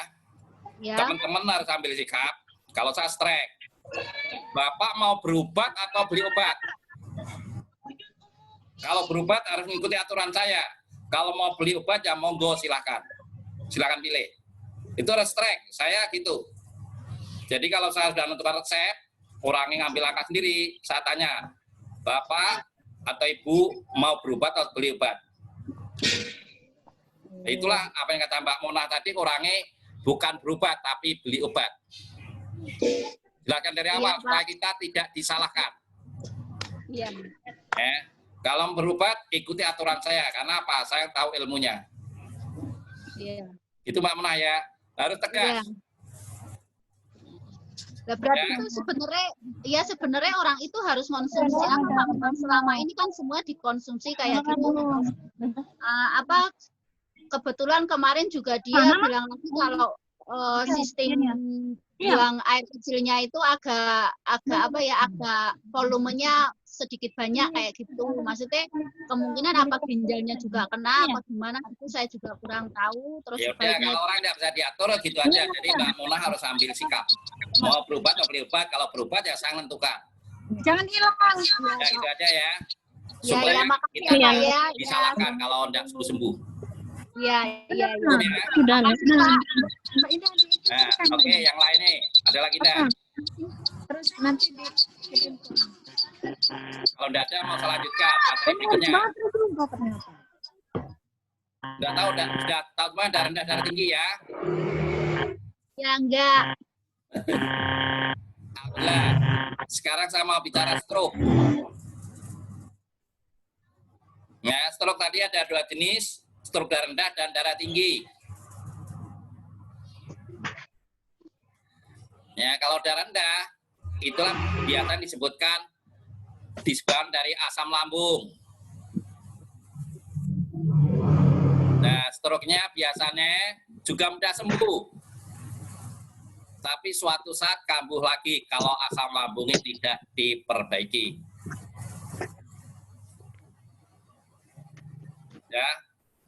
Teman-teman harus ambil sikap. Kalau saya strek, Bapak mau berobat atau beli obat? Kalau berobat harus mengikuti aturan saya. Kalau mau beli obat ya monggo silakan pilih. Itu harus strek, saya gitu. Jadi kalau saya sudah menentukan resep, orangnya ngambil langkah sendiri, saya tanya, Bapak atau Ibu mau berobat atau beli obat? Itulah apa yang kata Mbak Mona tadi, orangnya bukan berobat tapi beli obat. Silakan dari awal supaya kita tidak disalahkan. Iya. Kalau berobat ikuti aturan saya, karena apa? Saya tahu ilmunya. Iya. Itu Mbak Mona ya, harus tegas. Nah, berarti itu sebenarnya orang itu harus konsumsi apa? Selama ini kan semua dikonsumsi kayak gitu. Kebetulan kemarin juga dia bilang lagi kalau sistem buang air kecilnya itu agak volumenya sedikit banyak kayak gitu. Maksudnya kemungkinan apa ginjalnya juga kena apa gimana itu saya juga kurang tahu. Terus Ya udah, kalau orang tidak bisa diatur gitu aja. Jadi Mbak Mona harus ambil sikap. Mau berobat atau beli obat, kalau berobat ya saya menentukan. Jangan hilang. Ya itu aja ya. Ya, Supaya ya, makasih kita ya, Pak, ya. bisa Ya. lakukan kalau tidak sembuh. Iya, iya, iya. Ya. Sudah. Nah, oke, yang lain nih. Ada lagi enggak? Terus nanti Kalau enggak ada mau saya lanjutkan materi berikutnya. Enggak tahu, sudah tahu mana darah rendah, darah tinggi ya? Ya, enggak. Alhamdulillah. Sekarang saya mau bicara stroke. Nah, stroke tadi ada 2 jenis, stroke darah rendah dan darah tinggi. Ya, kalau darah rendah, itulah biasa disebutkan dari asam lambung. Nah, stroke-nya biasanya juga mudah sembuh. Tapi suatu saat kambuh lagi kalau asam lambungnya tidak diperbaiki. Ya,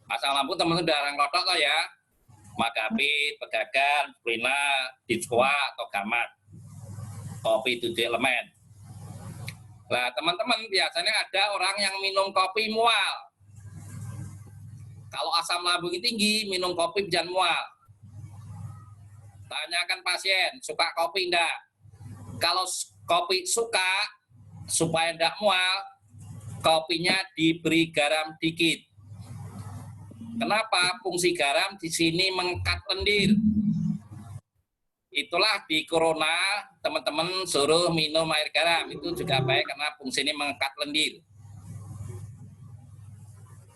asam lambung teman-teman darah ngotot loh ya. Magapit, pegagan, purina, diskoa, atau gamat. Kopi 7 elemen. Nah, teman-teman biasanya ada orang yang minum kopi mual. Kalau asam lambungnya tinggi, minum kopi bisa mual. Tanyakan pasien, suka kopi enggak? Kalau kopi suka, supaya enggak mual, kopinya diberi garam dikit. Kenapa? Fungsi garam di sini mengikat lendir. Itulah di corona, teman-teman suruh minum air garam. Itu juga baik karena fungsi ini mengikat lendir.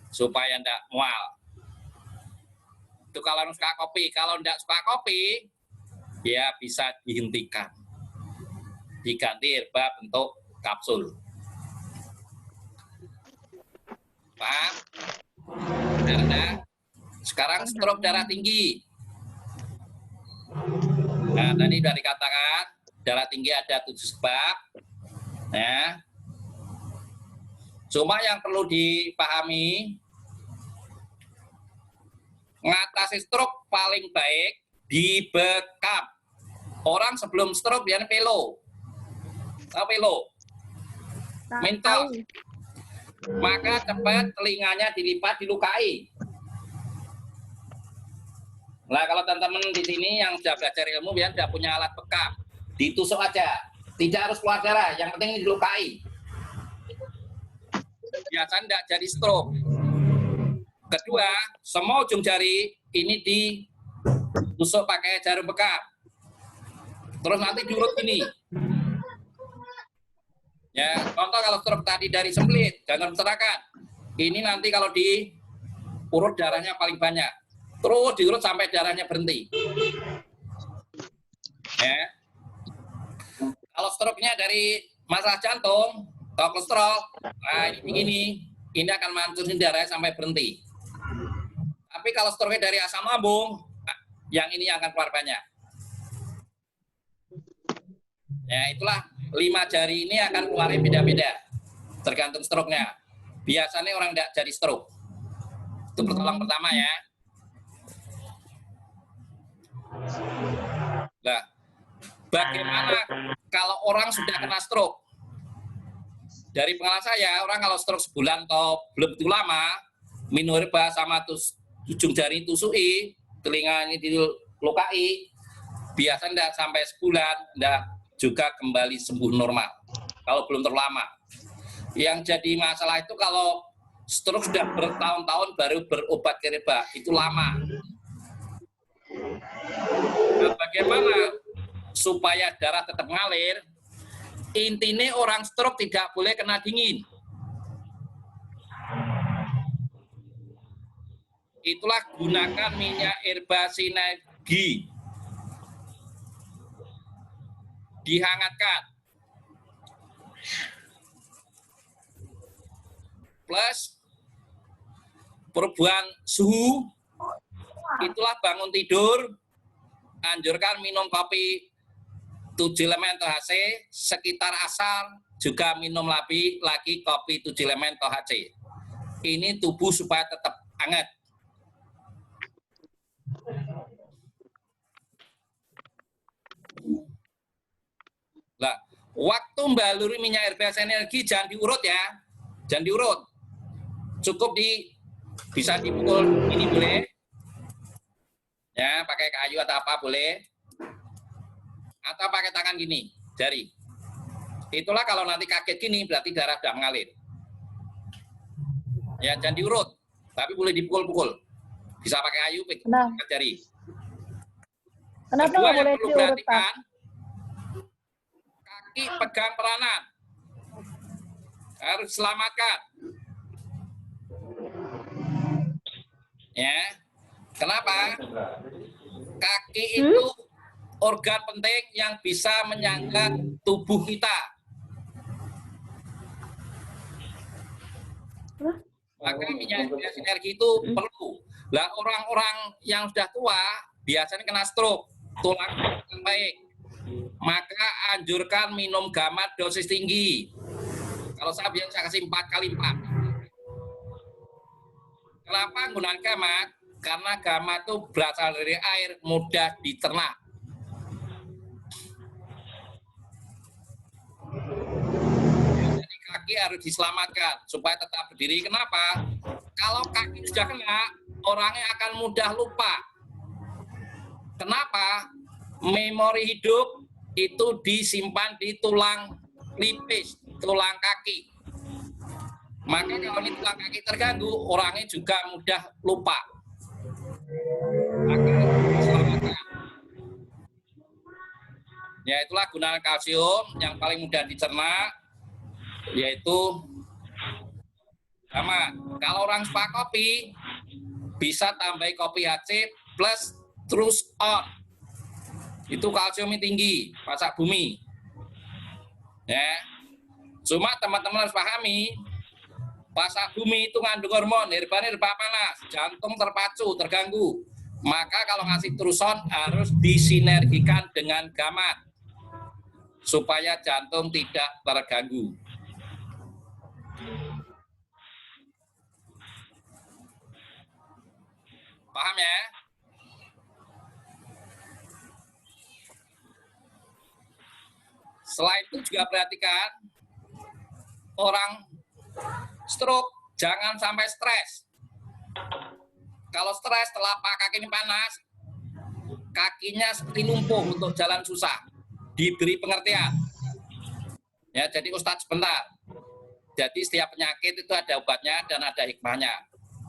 Supaya enggak mual. Itu kalau suka kopi. Kalau enggak suka kopi, ya bisa dihentikan. Diganti herba bentuk kapsul. Pak, darah. Sekarang stroke darah tinggi. Nah, tadi sudah dikatakan darah tinggi ada 7 sebab. Ya. Cuma yang perlu dipahami, mengatasi stroke paling baik dibekap. Orang sebelum stroke biasanya pelo. Tahu pelo? Mentos. Maka cepat telinganya dilipat, dilukai. Nah, kalau teman-teman di sini yang sudah belajar ilmu biar tidak punya alat bekap, ditusuk aja. Tidak harus keluar darah, yang penting dilukai. Biasanya tidak jadi stroke. Kedua, semua ujung jari ini ditusuk pakai jarum bekap. Terus nanti diurut ini. Ya, contoh kalau stroke tadi dari sembelit, jangan berserakan. Ini nanti kalau diurut darahnya paling banyak. Terus diurut sampai darahnya berhenti. Ya. Kalau stroke-nya dari masalah jantung, atau kolesterol, nah ini akan mancurin darahnya sampai berhenti. Tapi kalau stroke dari asam lambung, yang ini akan keluar banyak. Ya, itulah 5 jari ini akan keluarnya beda-beda, tergantung stroke-nya. Biasanya orang tidak jadi stroke. Itu pertolongan pertama ya. Nah, bagaimana kalau orang sudah kena stroke? Dari pengalaman saya, orang kalau stroke sebulan atau belum begitu lama, minum herba sama ujung jari tusui, telinga ini dilukai, biasanya tidak sampai sebulan, tidak juga kembali sembuh normal. Kalau belum terlalu lama. Yang jadi masalah itu kalau stroke sudah bertahun-tahun baru berobat ke herba, itu lama. Nah, bagaimana supaya darah tetap ngalir? Intinya orang stroke tidak boleh kena dingin. Itulah gunakan minyak herba sinergi. Dihangatkan. Plus perubahan suhu. Itulah bangun tidur, anjurkan minum kopi 7 elemen THC, sekitar asar juga minum lagi kopi 7 elemen THC. Ini tubuh supaya tetap hangat. Nah, Waktu mbaluri minyak air biasa energi jangan diurut ya. Jangan diurut. Cukup bisa dipukul ini boleh. Ya, pakai kayu atau apa boleh. Atau pakai tangan gini, jari. Itulah kalau nanti kaget gini berarti darah sudah mengalir. Ya, jangan diurut. Tapi boleh dipukul-pukul. Bisa pakai kayu, pakai jari. Kenapa Kedua nggak yang boleh perlu diurut, perhatikan, Pak? kaki pegang peranan. Harus selamatkan. Ya. Kenapa? Kaki itu organ penting yang bisa menyangga tubuh kita. Maka minyak energi itu perlu. Lah orang-orang yang sudah tua biasanya kena stroke, tulang baik. Maka anjurkan minum gamat dosis tinggi. Kalau saya biasa kasih 4 kali 4. Kenapa menggunakan gamat? Karena gamat itu berasal dari air, mudah dicerna. Jadi kaki harus diselamatkan supaya tetap berdiri. Kenapa? Kalau kaki sudah kena, orangnya akan mudah lupa. Kenapa? Memori hidup itu disimpan di tulang lipis, tulang kaki. Maka kalau ini tulang kaki terganggu, orangnya juga mudah lupa. Maka selamatkan. Ya itulah gunaan kalsium yang paling mudah dicerna, yaitu sama. Kalau orang suka kopi, bisa tambah kopi HC plus terus on. Itu kalsiumnya tinggi, pasak bumi. Ya. Cuma teman-teman harus pahami, pasak bumi itu ngandung hormon, herba panas, jantung terpacu, terganggu. Maka kalau ngasih teruson harus disinergikan dengan gamat supaya jantung tidak terganggu. Paham ya? Selain itu juga perhatikan orang stroke jangan sampai stres. Kalau stres telapak kaki ini panas, kakinya seperti lumpuh untuk jalan susah. Diberi pengertian. Ya, jadi Ustadz sebentar. Jadi setiap penyakit itu ada obatnya dan ada hikmahnya.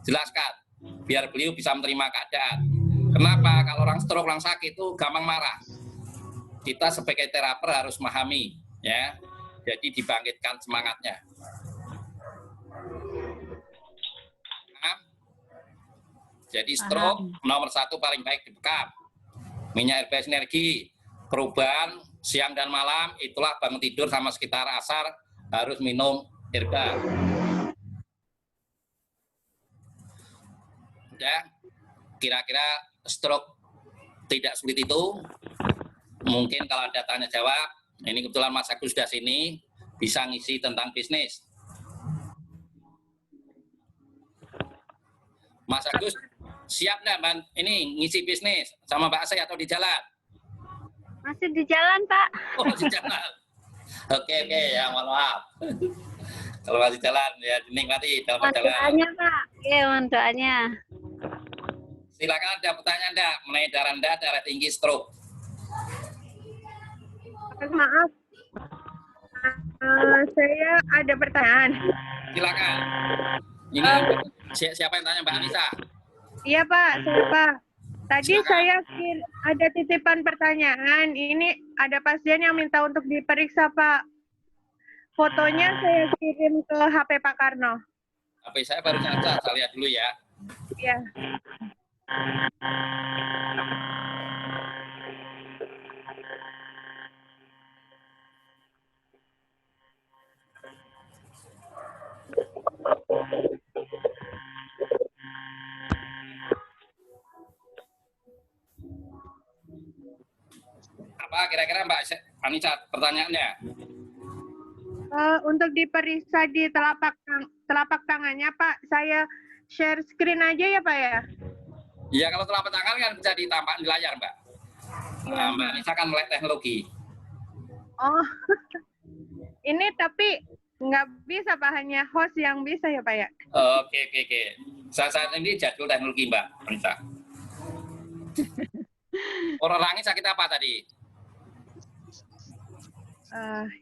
Jelaskan biar beliau bisa menerima keadaan. Kenapa? Kalau orang stroke, orang sakit itu gampang marah. Kita sebagai teraper harus memahami, ya. Jadi dibangkitkan semangatnya. Nah, jadi stroke nomor 1 paling baik dibekap. Minyak air energi, perubahan siang dan malam, itulah bangun tidur sama sekitar asar harus minum herba. Ya, kira-kira stroke tidak sulit itu. Mungkin kalau ada tanya jawab, ini kebetulan Mas Agus sudah sini, bisa ngisi tentang bisnis. Mas Agus, siap nggak ini ngisi bisnis sama Mbak Asy atau di jalan? Masih di jalan, Pak. Oh, masih jalan. Oke, ya mohon maaf. Kalau masih jalan, ya dinikmati dalam perjalanan. Doanya, Pak. Oke, mohon doanya. Silakan ada pertanyaan enggak mengenai darah rendah, darah tinggi, stroke. Maaf, saya ada pertanyaan. Silakan. Ini siapa yang tanya, Mbak Anissa? Iya Pak, saya Pak. Tadi saya ada titipan pertanyaan. Ini ada pasien yang minta untuk diperiksa Pak. Fotonya saya kirim ke HP Pak Karno. HP saya baru saja, saya lihat dulu ya. Iya. Apa kira-kira Mbak Anissa pertanyaannya? Untuk diperiksa di telapak tangannya Pak, saya share screen aja ya Pak ya? Iya, kalau telapak tangan kan bisa ditampakkan di layar Mbak. Nah, Mbak Anissa kan melek teknologi. Oh, ini tapi nggak bisa Pak, hanya host yang bisa ya Pak ya? Oke. Saat ini jadul teknologi Mbak Rita. Orangnya sakit apa tadi?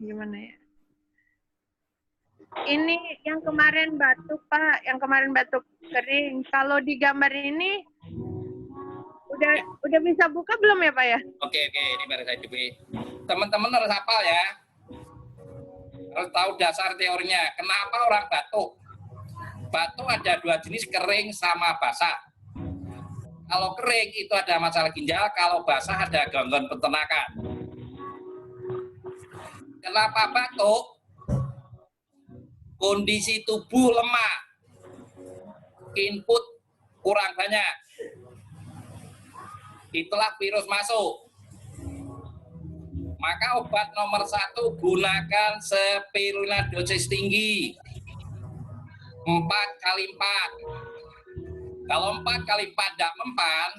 Gimana ya? Ini yang kemarin batuk Pak, yang kemarin batuk kering. Kalau di gambar ini udah bisa buka belum ya Pak ya? Oke, ini baru saya coba. Teman-teman harus hafal ya. Harus tahu dasar teorinya. Kenapa orang batuk? Batuk ada dua jenis, kering sama basah. Kalau kering itu ada masalah ginjal, kalau basah ada gangguan peternakan. Kenapa batuk? Kondisi tubuh lemah. Input kurang banyak. Itulah virus masuk. Maka obat nomor 1 gunakan spirulina dosis tinggi. 4x4. Kalau 4x4 tidak mempan,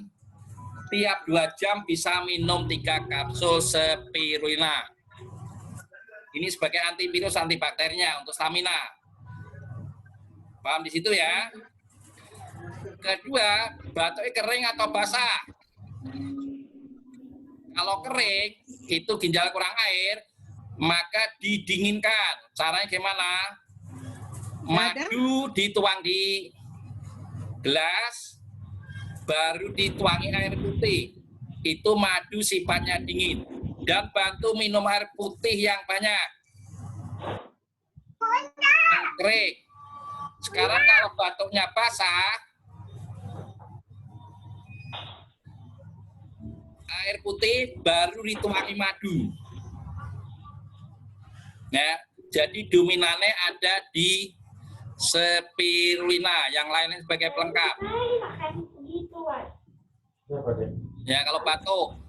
tiap 2 jam bisa minum 3 kapsul spirulina. Ini sebagai antivirus antibakterinya untuk stamina. Paham di situ ya? Kedua, batuknya kering atau basah. Kalau kering, itu ginjal kurang air, maka didinginkan. Caranya gimana? Madu dituang di gelas, baru dituangi air putih. Itu madu sifatnya dingin. Dan bantu minum air putih yang banyak. Yang kering. Sekarang kalau batuknya basah, air putih baru dituangi madu. Ya, jadi dominannya ada di spirulina, yang lainnya sebagai pelengkap. Ya, kalau batuk.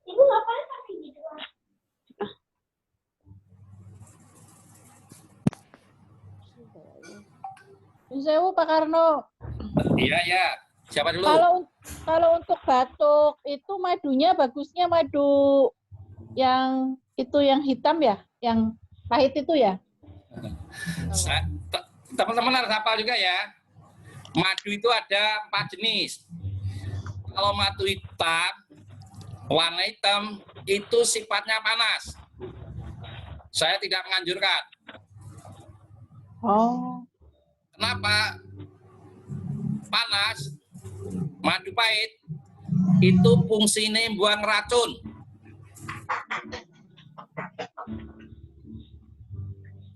Ibu ngapain pakai gitu? Sewu Pak Karno. Iya. Siapa dulu? Kalau untuk batuk itu madunya bagusnya madu yang itu yang hitam ya, yang pahit itu ya. Teman-teman harus hafal juga ya. Madu itu ada 4 jenis. Kalau madu hitam, warna hitam, itu sifatnya panas. Saya tidak menganjurkan. Oh. Kenapa? Panas, madu pahit, itu fungsinya buang racun.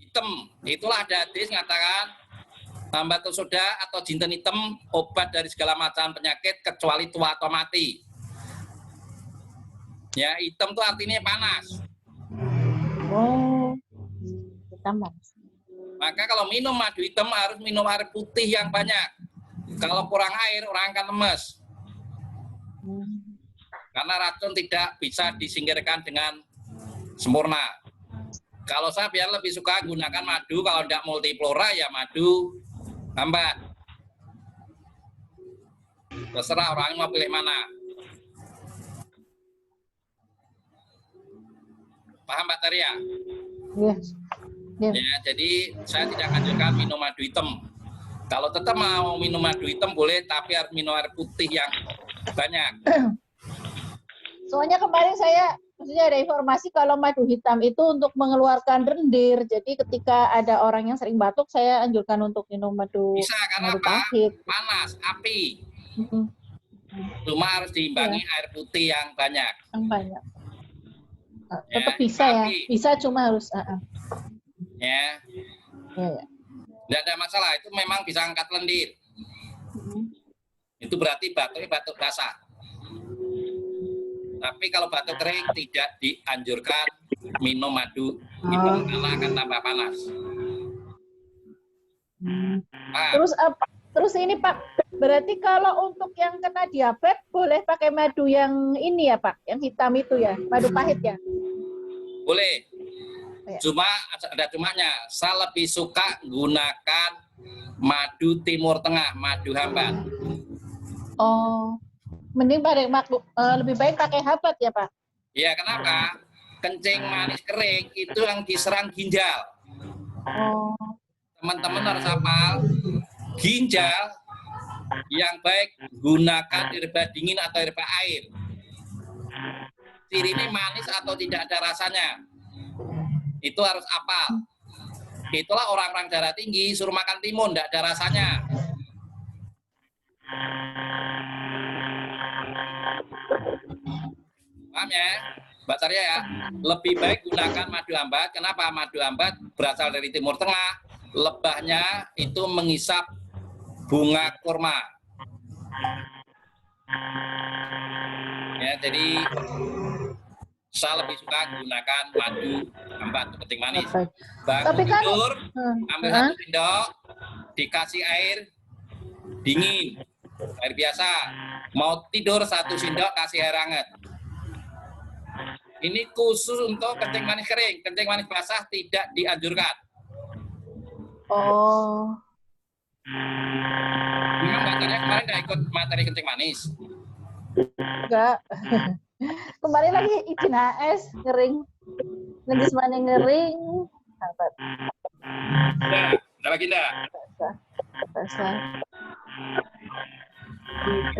Hitam, itulah ada hadis mengatakan tambah soda atau jinten hitam obat dari segala macam penyakit kecuali tua atau mati. Ya, hitam itu artinya panas. Oh. Hitam Mas. Maka kalau minum madu hitam harus minum air putih yang banyak. Kalau kurang air, orang akan lemes. Karena racun tidak bisa disingkirkan dengan sempurna. Kalau saya biar lebih suka gunakan madu, kalau tidak multiflora ya madu hambat. Terserah orang mau pilih mana. Paham Mbak Taria? Iya. Ya, jadi saya tidak anjurkan minum madu hitam. Kalau tetap mau minum madu hitam boleh, tapi harus minum air putih yang banyak. Soalnya kemarin maksudnya ada informasi kalau madu hitam itu untuk mengeluarkan rendir. Jadi ketika ada orang yang sering batuk, saya anjurkan untuk minum madu. Bisa, karena madu apa? pahit. Panas, api. Cuma harus diimbangi air putih yang banyak. Yang banyak. Tetap bisa ya. Bisa, cuma harus. Ya. Tidak ada masalah, itu memang bisa angkat lendir. Itu berarti batuknya batuk basah. Tapi kalau batuk kering tidak dianjurkan minum madu hitam karena akan tambah panas. Terus ini Pak, berarti kalau untuk yang kena diabetes boleh pakai madu yang ini ya Pak, yang hitam itu ya, madu pahit ya? Boleh. Cuma ada cumanya, saya lebih suka gunakan madu Timur Tengah, madu hambat. Oh, mending lebih baik pakai hambat ya Pak? Ya, kenapa? Kencing manis kering itu yang diserang ginjal. Oh. Teman-teman harus hafal, ginjal yang baik gunakan herba dingin atau herba air. Sirine manis atau tidak ada rasanya. Itu harus hafal. Itulah orang-orang darah tinggi suruh makan timun, tidak ada rasanya. Paham ya, Mbak Sarya ya? Lebih baik gunakan madu hambat. Kenapa? Madu hambat berasal dari Timur Tengah. Lebahnya itu menghisap bunga kurma. Ya, jadi saya lebih suka gunakan madu hambat kencing manis. Bangun tidur, ambil 1 sendok, dikasih air dingin, air biasa. Mau tidur 1 sendok, kasih air hangat. Ini khusus untuk kencing manis kering. Kencing manis basah tidak dianjurkan. Oh. Memang Mbak kemarin nggak ikut materi kencing manis? Enggak. Kemarin lagi izin HS, ngering. Lagi semuanya ngering. Sahabat. Ada lagi enggak? Basah.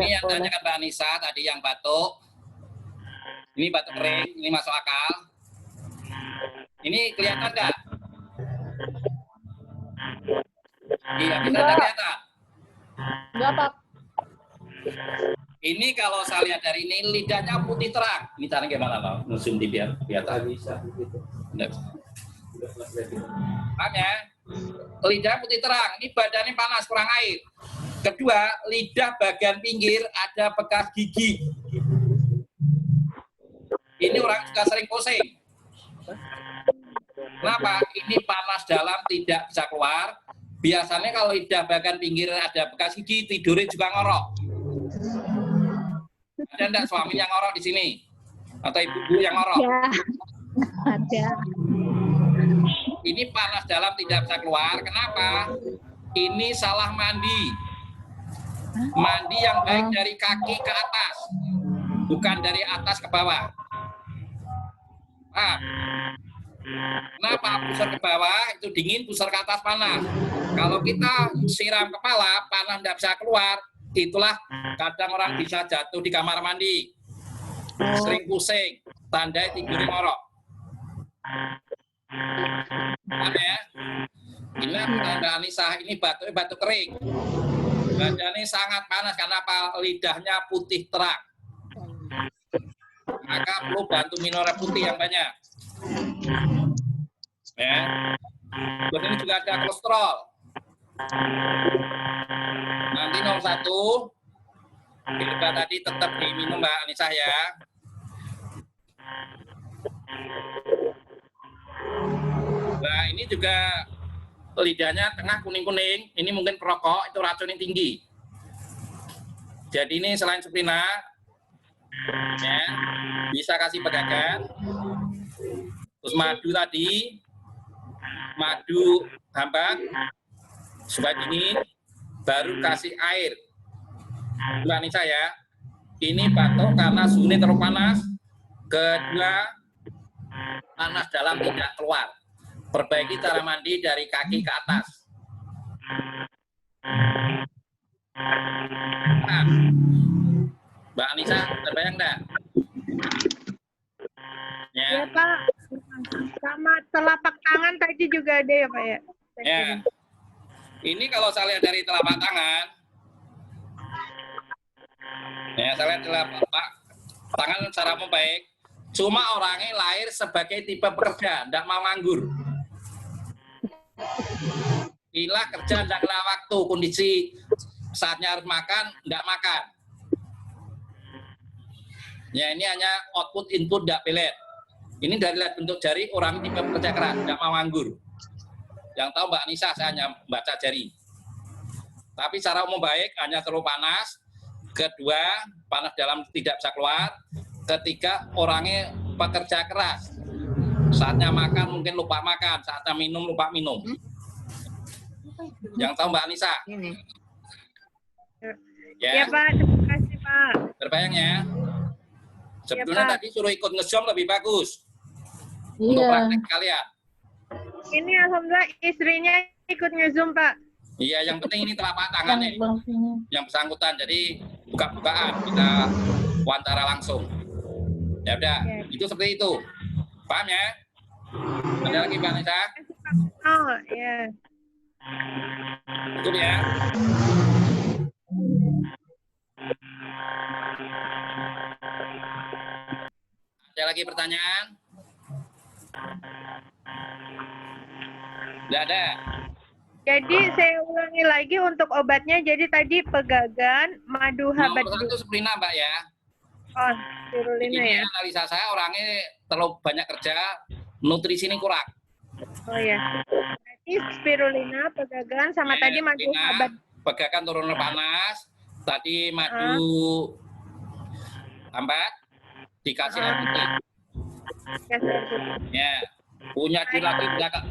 Ini yang tanyakan Mbak Anissa tadi yang batuk. Ini batuk kering, ini masuk akal. Ini kelihatan nggak? Iya, bisa kelihatan. Enggak, Pak. Ini kalau saya lihat dari ini lidahnya putih terang. Ini caranya gimana Pak? Zoom di biar bisa gitu. Paham ya? Lidah putih terang. Ini badannya panas, kurang air. Kedua, lidah bagian pinggir ada bekas gigi. Ini orang juga sering pusing. Kenapa? Ini panas dalam tidak bisa keluar. Biasanya kalau lidah bagian pinggir ada bekas gigi, tidurnya juga ngorok. Ada enggak suami yang ngorok di sini? Atau ibu-ibu yang ngorok? Ya, ada. Ini panas dalam tidak bisa keluar. Kenapa? Ini salah mandi. Mandi yang baik dari kaki ke atas, bukan dari atas ke bawah. Kenapa pusar ke bawah itu dingin, pusar ke atas panas. Kalau kita siram kepala, panas tidak bisa keluar. Itulah kadang orang bisa jatuh di kamar mandi, sering pusing, tandai tidurnya ngorok. Paham ya? Ini Mbak Anissa, ini batuk kering. Badannya sangat panas karena lidahnya putih terang. Maka perlu bantu minum air putih yang banyak. Ya. Terus ini juga ada kolesterol. Nanti nomor 1, kita tadi tetap diminum Mbak Anissa ya. Nah ini juga lidahnya tengah kuning-kuning. Ini mungkin perokok, itu racunnya tinggi. Jadi ini selain Suprina, ya, bisa kasih pegangan. Terus madu tadi, madu hambat supaya dingin, baru kasih air. Mbak Anissa ya, ini batuk karena suhunya terlalu panas. Kedua, panas dalam tidak keluar. Perbaiki cara mandi dari kaki ke atas. Nah, Mbak Anissa, terbayang enggak? Ya Pak, sama telapak tangan tadi juga ada ya Pak ya? Ya. Ini kalau saya lihat dari telapak tangan, ya saya lihat telapak tangan secara baik. Cuma orangnya lahir sebagai tipe pekerja, tidak mau nganggur. Gila kerja tidak kena waktu, kondisi saatnya harus makan, tidak makan. Ya ini hanya output input tidak pelet. Ini dari lihat bentuk jari orang tipe pekerja keras, tidak mau nganggur. Yang tahu Mbak Anissa saya hanya baca jari. Tapi secara umum baik, hanya terlalu panas. Kedua, panas dalam tidak bisa keluar. Ketiga, orangnya pekerja keras. Saatnya makan mungkin lupa makan, saatnya minum lupa minum. Yang tahu Mbak Anissa? Ini. Ya Ya, Pak, terima kasih Pak. terbayang ya. Sebetulnya Pak. tadi suruh ikut nge-zoom lebih bagus untuk Iya. praktek kalian. Ini alhamdulillah istrinya ikut nge-zoom Pak. Iya, yang penting ini telapak tangan nih, Bang. yang bersangkutan. Jadi buka-bukaan, kita wawancara langsung. Ya udah, Ya. itu seperti itu. Paham ya? Ada lagi Mbak Anissa? Oh, ya. Cukup ya? Ada lagi pertanyaan? Tidak ada. Jadi saya ulangi lagi untuk obatnya. Jadi tadi pegagan, madu habat Nomor satu spirulina Mbak ya. Oh, spirulina Ini ya. analisa saya orangnya terlalu banyak kerja, nutrisi ini kurang. Oh ya. Tadi spirulina, pegagan, sama Ya, tadi madu spirulina, habat. pegakan turun panas, tadi madu hambat, dikasih air putih. Ya, saya putih. Ya, punya di lagi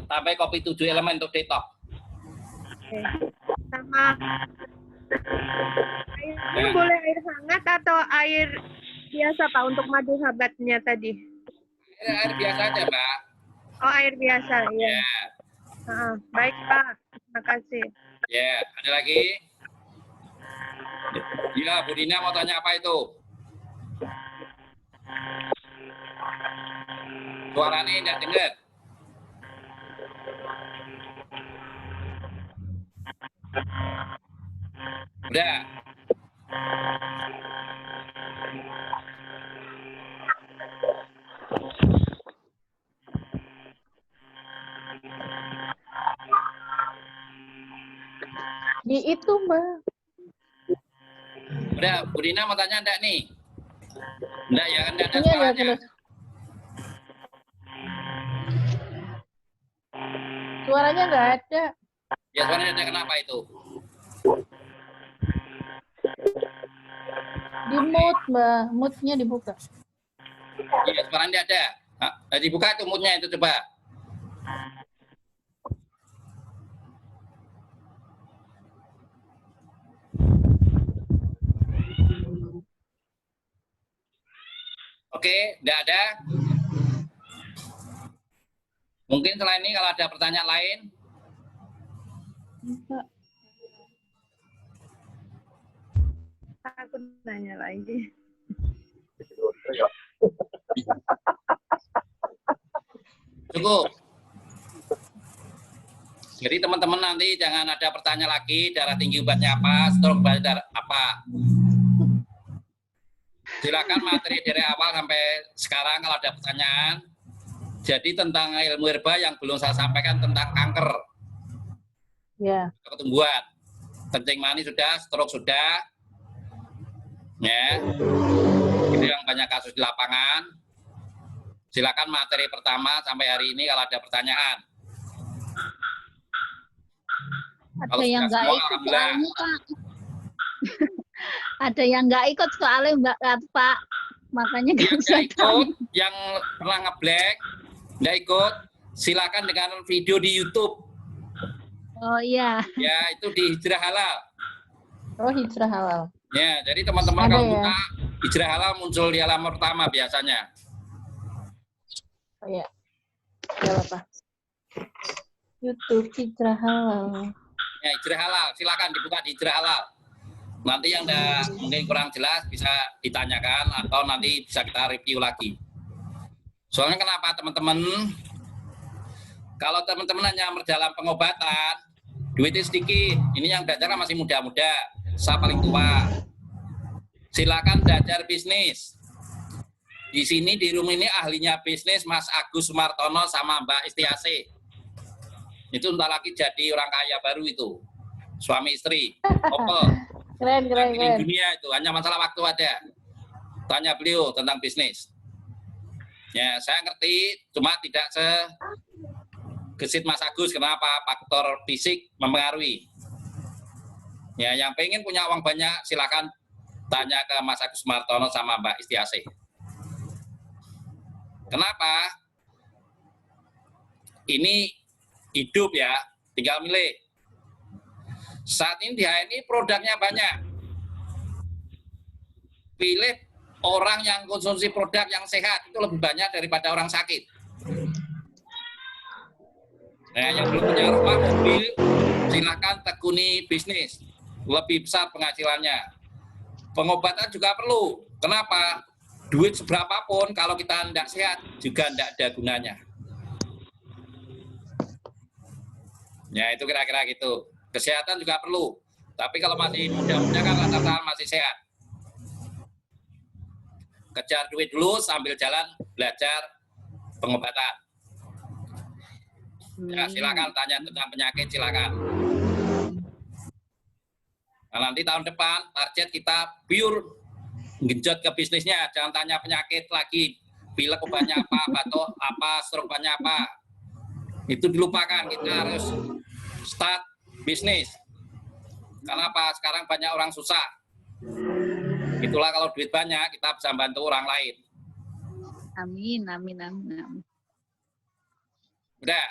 tambah kopi 7 elemen untuk detox. Oke. Sama airnya boleh air hangat atau air biasa Pak untuk madu habatnya tadi? Air biasa aja Mbak. Oh, air biasa, ya. Ya, Baik Pak, terima kasih. ya, ada lagi? Ya, Bu Dina mau tanya apa itu? Suaranya tidak dengar. Udah. Di itu, Mbak. Udah, Bu Dina mau tanya enggak nih? Enggak ya, enggak ada Ini ada suaranya. terus. Suaranya nggak ada. Ya, suaranya ada kenapa itu? Di mute, Mbak. Mute-nya dibuka. Ya, suaranya ada. Nah, dibuka itu moodnya itu coba. Oke, enggak ada. Mungkin selain ini kalau ada pertanyaan lain, Aku nanya lagi. cukup. Jadi teman-teman nanti jangan ada pertanyaan lagi, darah tinggi obatnya apa, stroke darah apa. Silakan materi dari awal sampai sekarang kalau ada pertanyaan. Jadi tentang ilmu herba yang belum saya sampaikan tentang kanker, Ya. ketumbuhan, kencing manis sudah, stroke sudah, ya. Itu yang banyak kasus di lapangan. Silakan materi pertama sampai hari ini kalau ada pertanyaan. Ada Kalau yang sudah nggak semua, ikut alhamdulillah. soalnya Pak. Ada yang nggak ikut soalnya Mbak Pak. Makanya nggak Yang bisa nggak ikut, tahu. yang pernah ngeblank, nggak ikut, silakan dengan video di YouTube. Oh iya. Ya, itu di Hijrah Halal. Oh, hijrah halal. Ya, jadi teman-teman Ada kalau ya? buka Hijrah Halal muncul di halaman pertama biasanya. Oh, ya. Ya, Pak. YouTube hijrah halal. Ya, Hijrah Halal, silakan dibuka di Hijrah Halal. Nanti yang mungkin kurang jelas bisa ditanyakan atau nanti bisa kita review lagi. Soalnya kenapa teman-teman? Kalau teman-teman hanya berjalan pengobatan, duitnya sedikit. Ini yang belajar masih muda-muda, saya paling tua. Silakan belajar bisnis. Di sini di room ini ahlinya bisnis Mas Agus Sumartono sama Mbak Istiase. Itu entar lagi jadi orang kaya baru itu, suami istri. Opel. Keren. Di dunia itu hanya masalah waktu ada. Tanya beliau tentang bisnis. Ya, saya ngerti, cuma tidak segesit Mas Agus. Kenapa? Faktor fisik mempengaruhi. Ya, yang pengen punya uang banyak, silakan tanya ke Mas Agus Martono sama Mbak Istiase. Kenapa? Ini hidup ya, tinggal milih. Saat ini di HNI produknya banyak. Pilih orang yang konsumsi produk yang sehat itu lebih banyak daripada orang sakit. Nah, yang belum punya rumah, mobil, silakan tekuni bisnis. Lebih besar penghasilannya. Pengobatan juga perlu. Kenapa? Duit seberapapun kalau kita tidak sehat juga tidak ada gunanya. Ya itu kira-kira gitu. Kesehatan juga perlu. Tapi kalau masih muda-muda kan rata-rata masih sehat. Kejar duit dulu sambil jalan belajar pengobatan. Ya, silakan tanya tentang penyakit, silakan. Nah, nanti tahun depan target kita pure genjot ke bisnisnya, jangan tanya penyakit lagi, pilek obatnya apa, batuk apa, stroke obatnya apa. Itu dilupakan, kita harus start bisnis. Karena apa? Sekarang banyak orang susah. Itulah kalau duit banyak, kita bisa bantu orang lain. Amin, amin, amin, amin. Udah.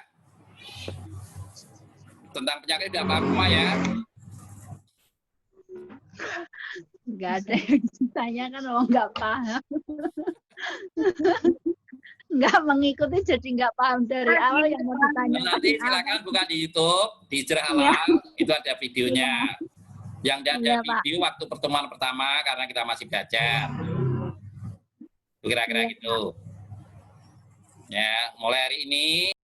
Tentang penyakit udah paham semua ya? Nggak ada yang ditanya kan orang nggak paham. Nggak mengikuti jadi nggak paham dari awal yang mau ditanya. Nanti silakan buka di YouTube, di Hijrah Halal, itu ada videonya. Yang tidak ada video waktu pertemuan pertama karena kita masih belajar. Kira-kira gitu. Ya, mulai hari ini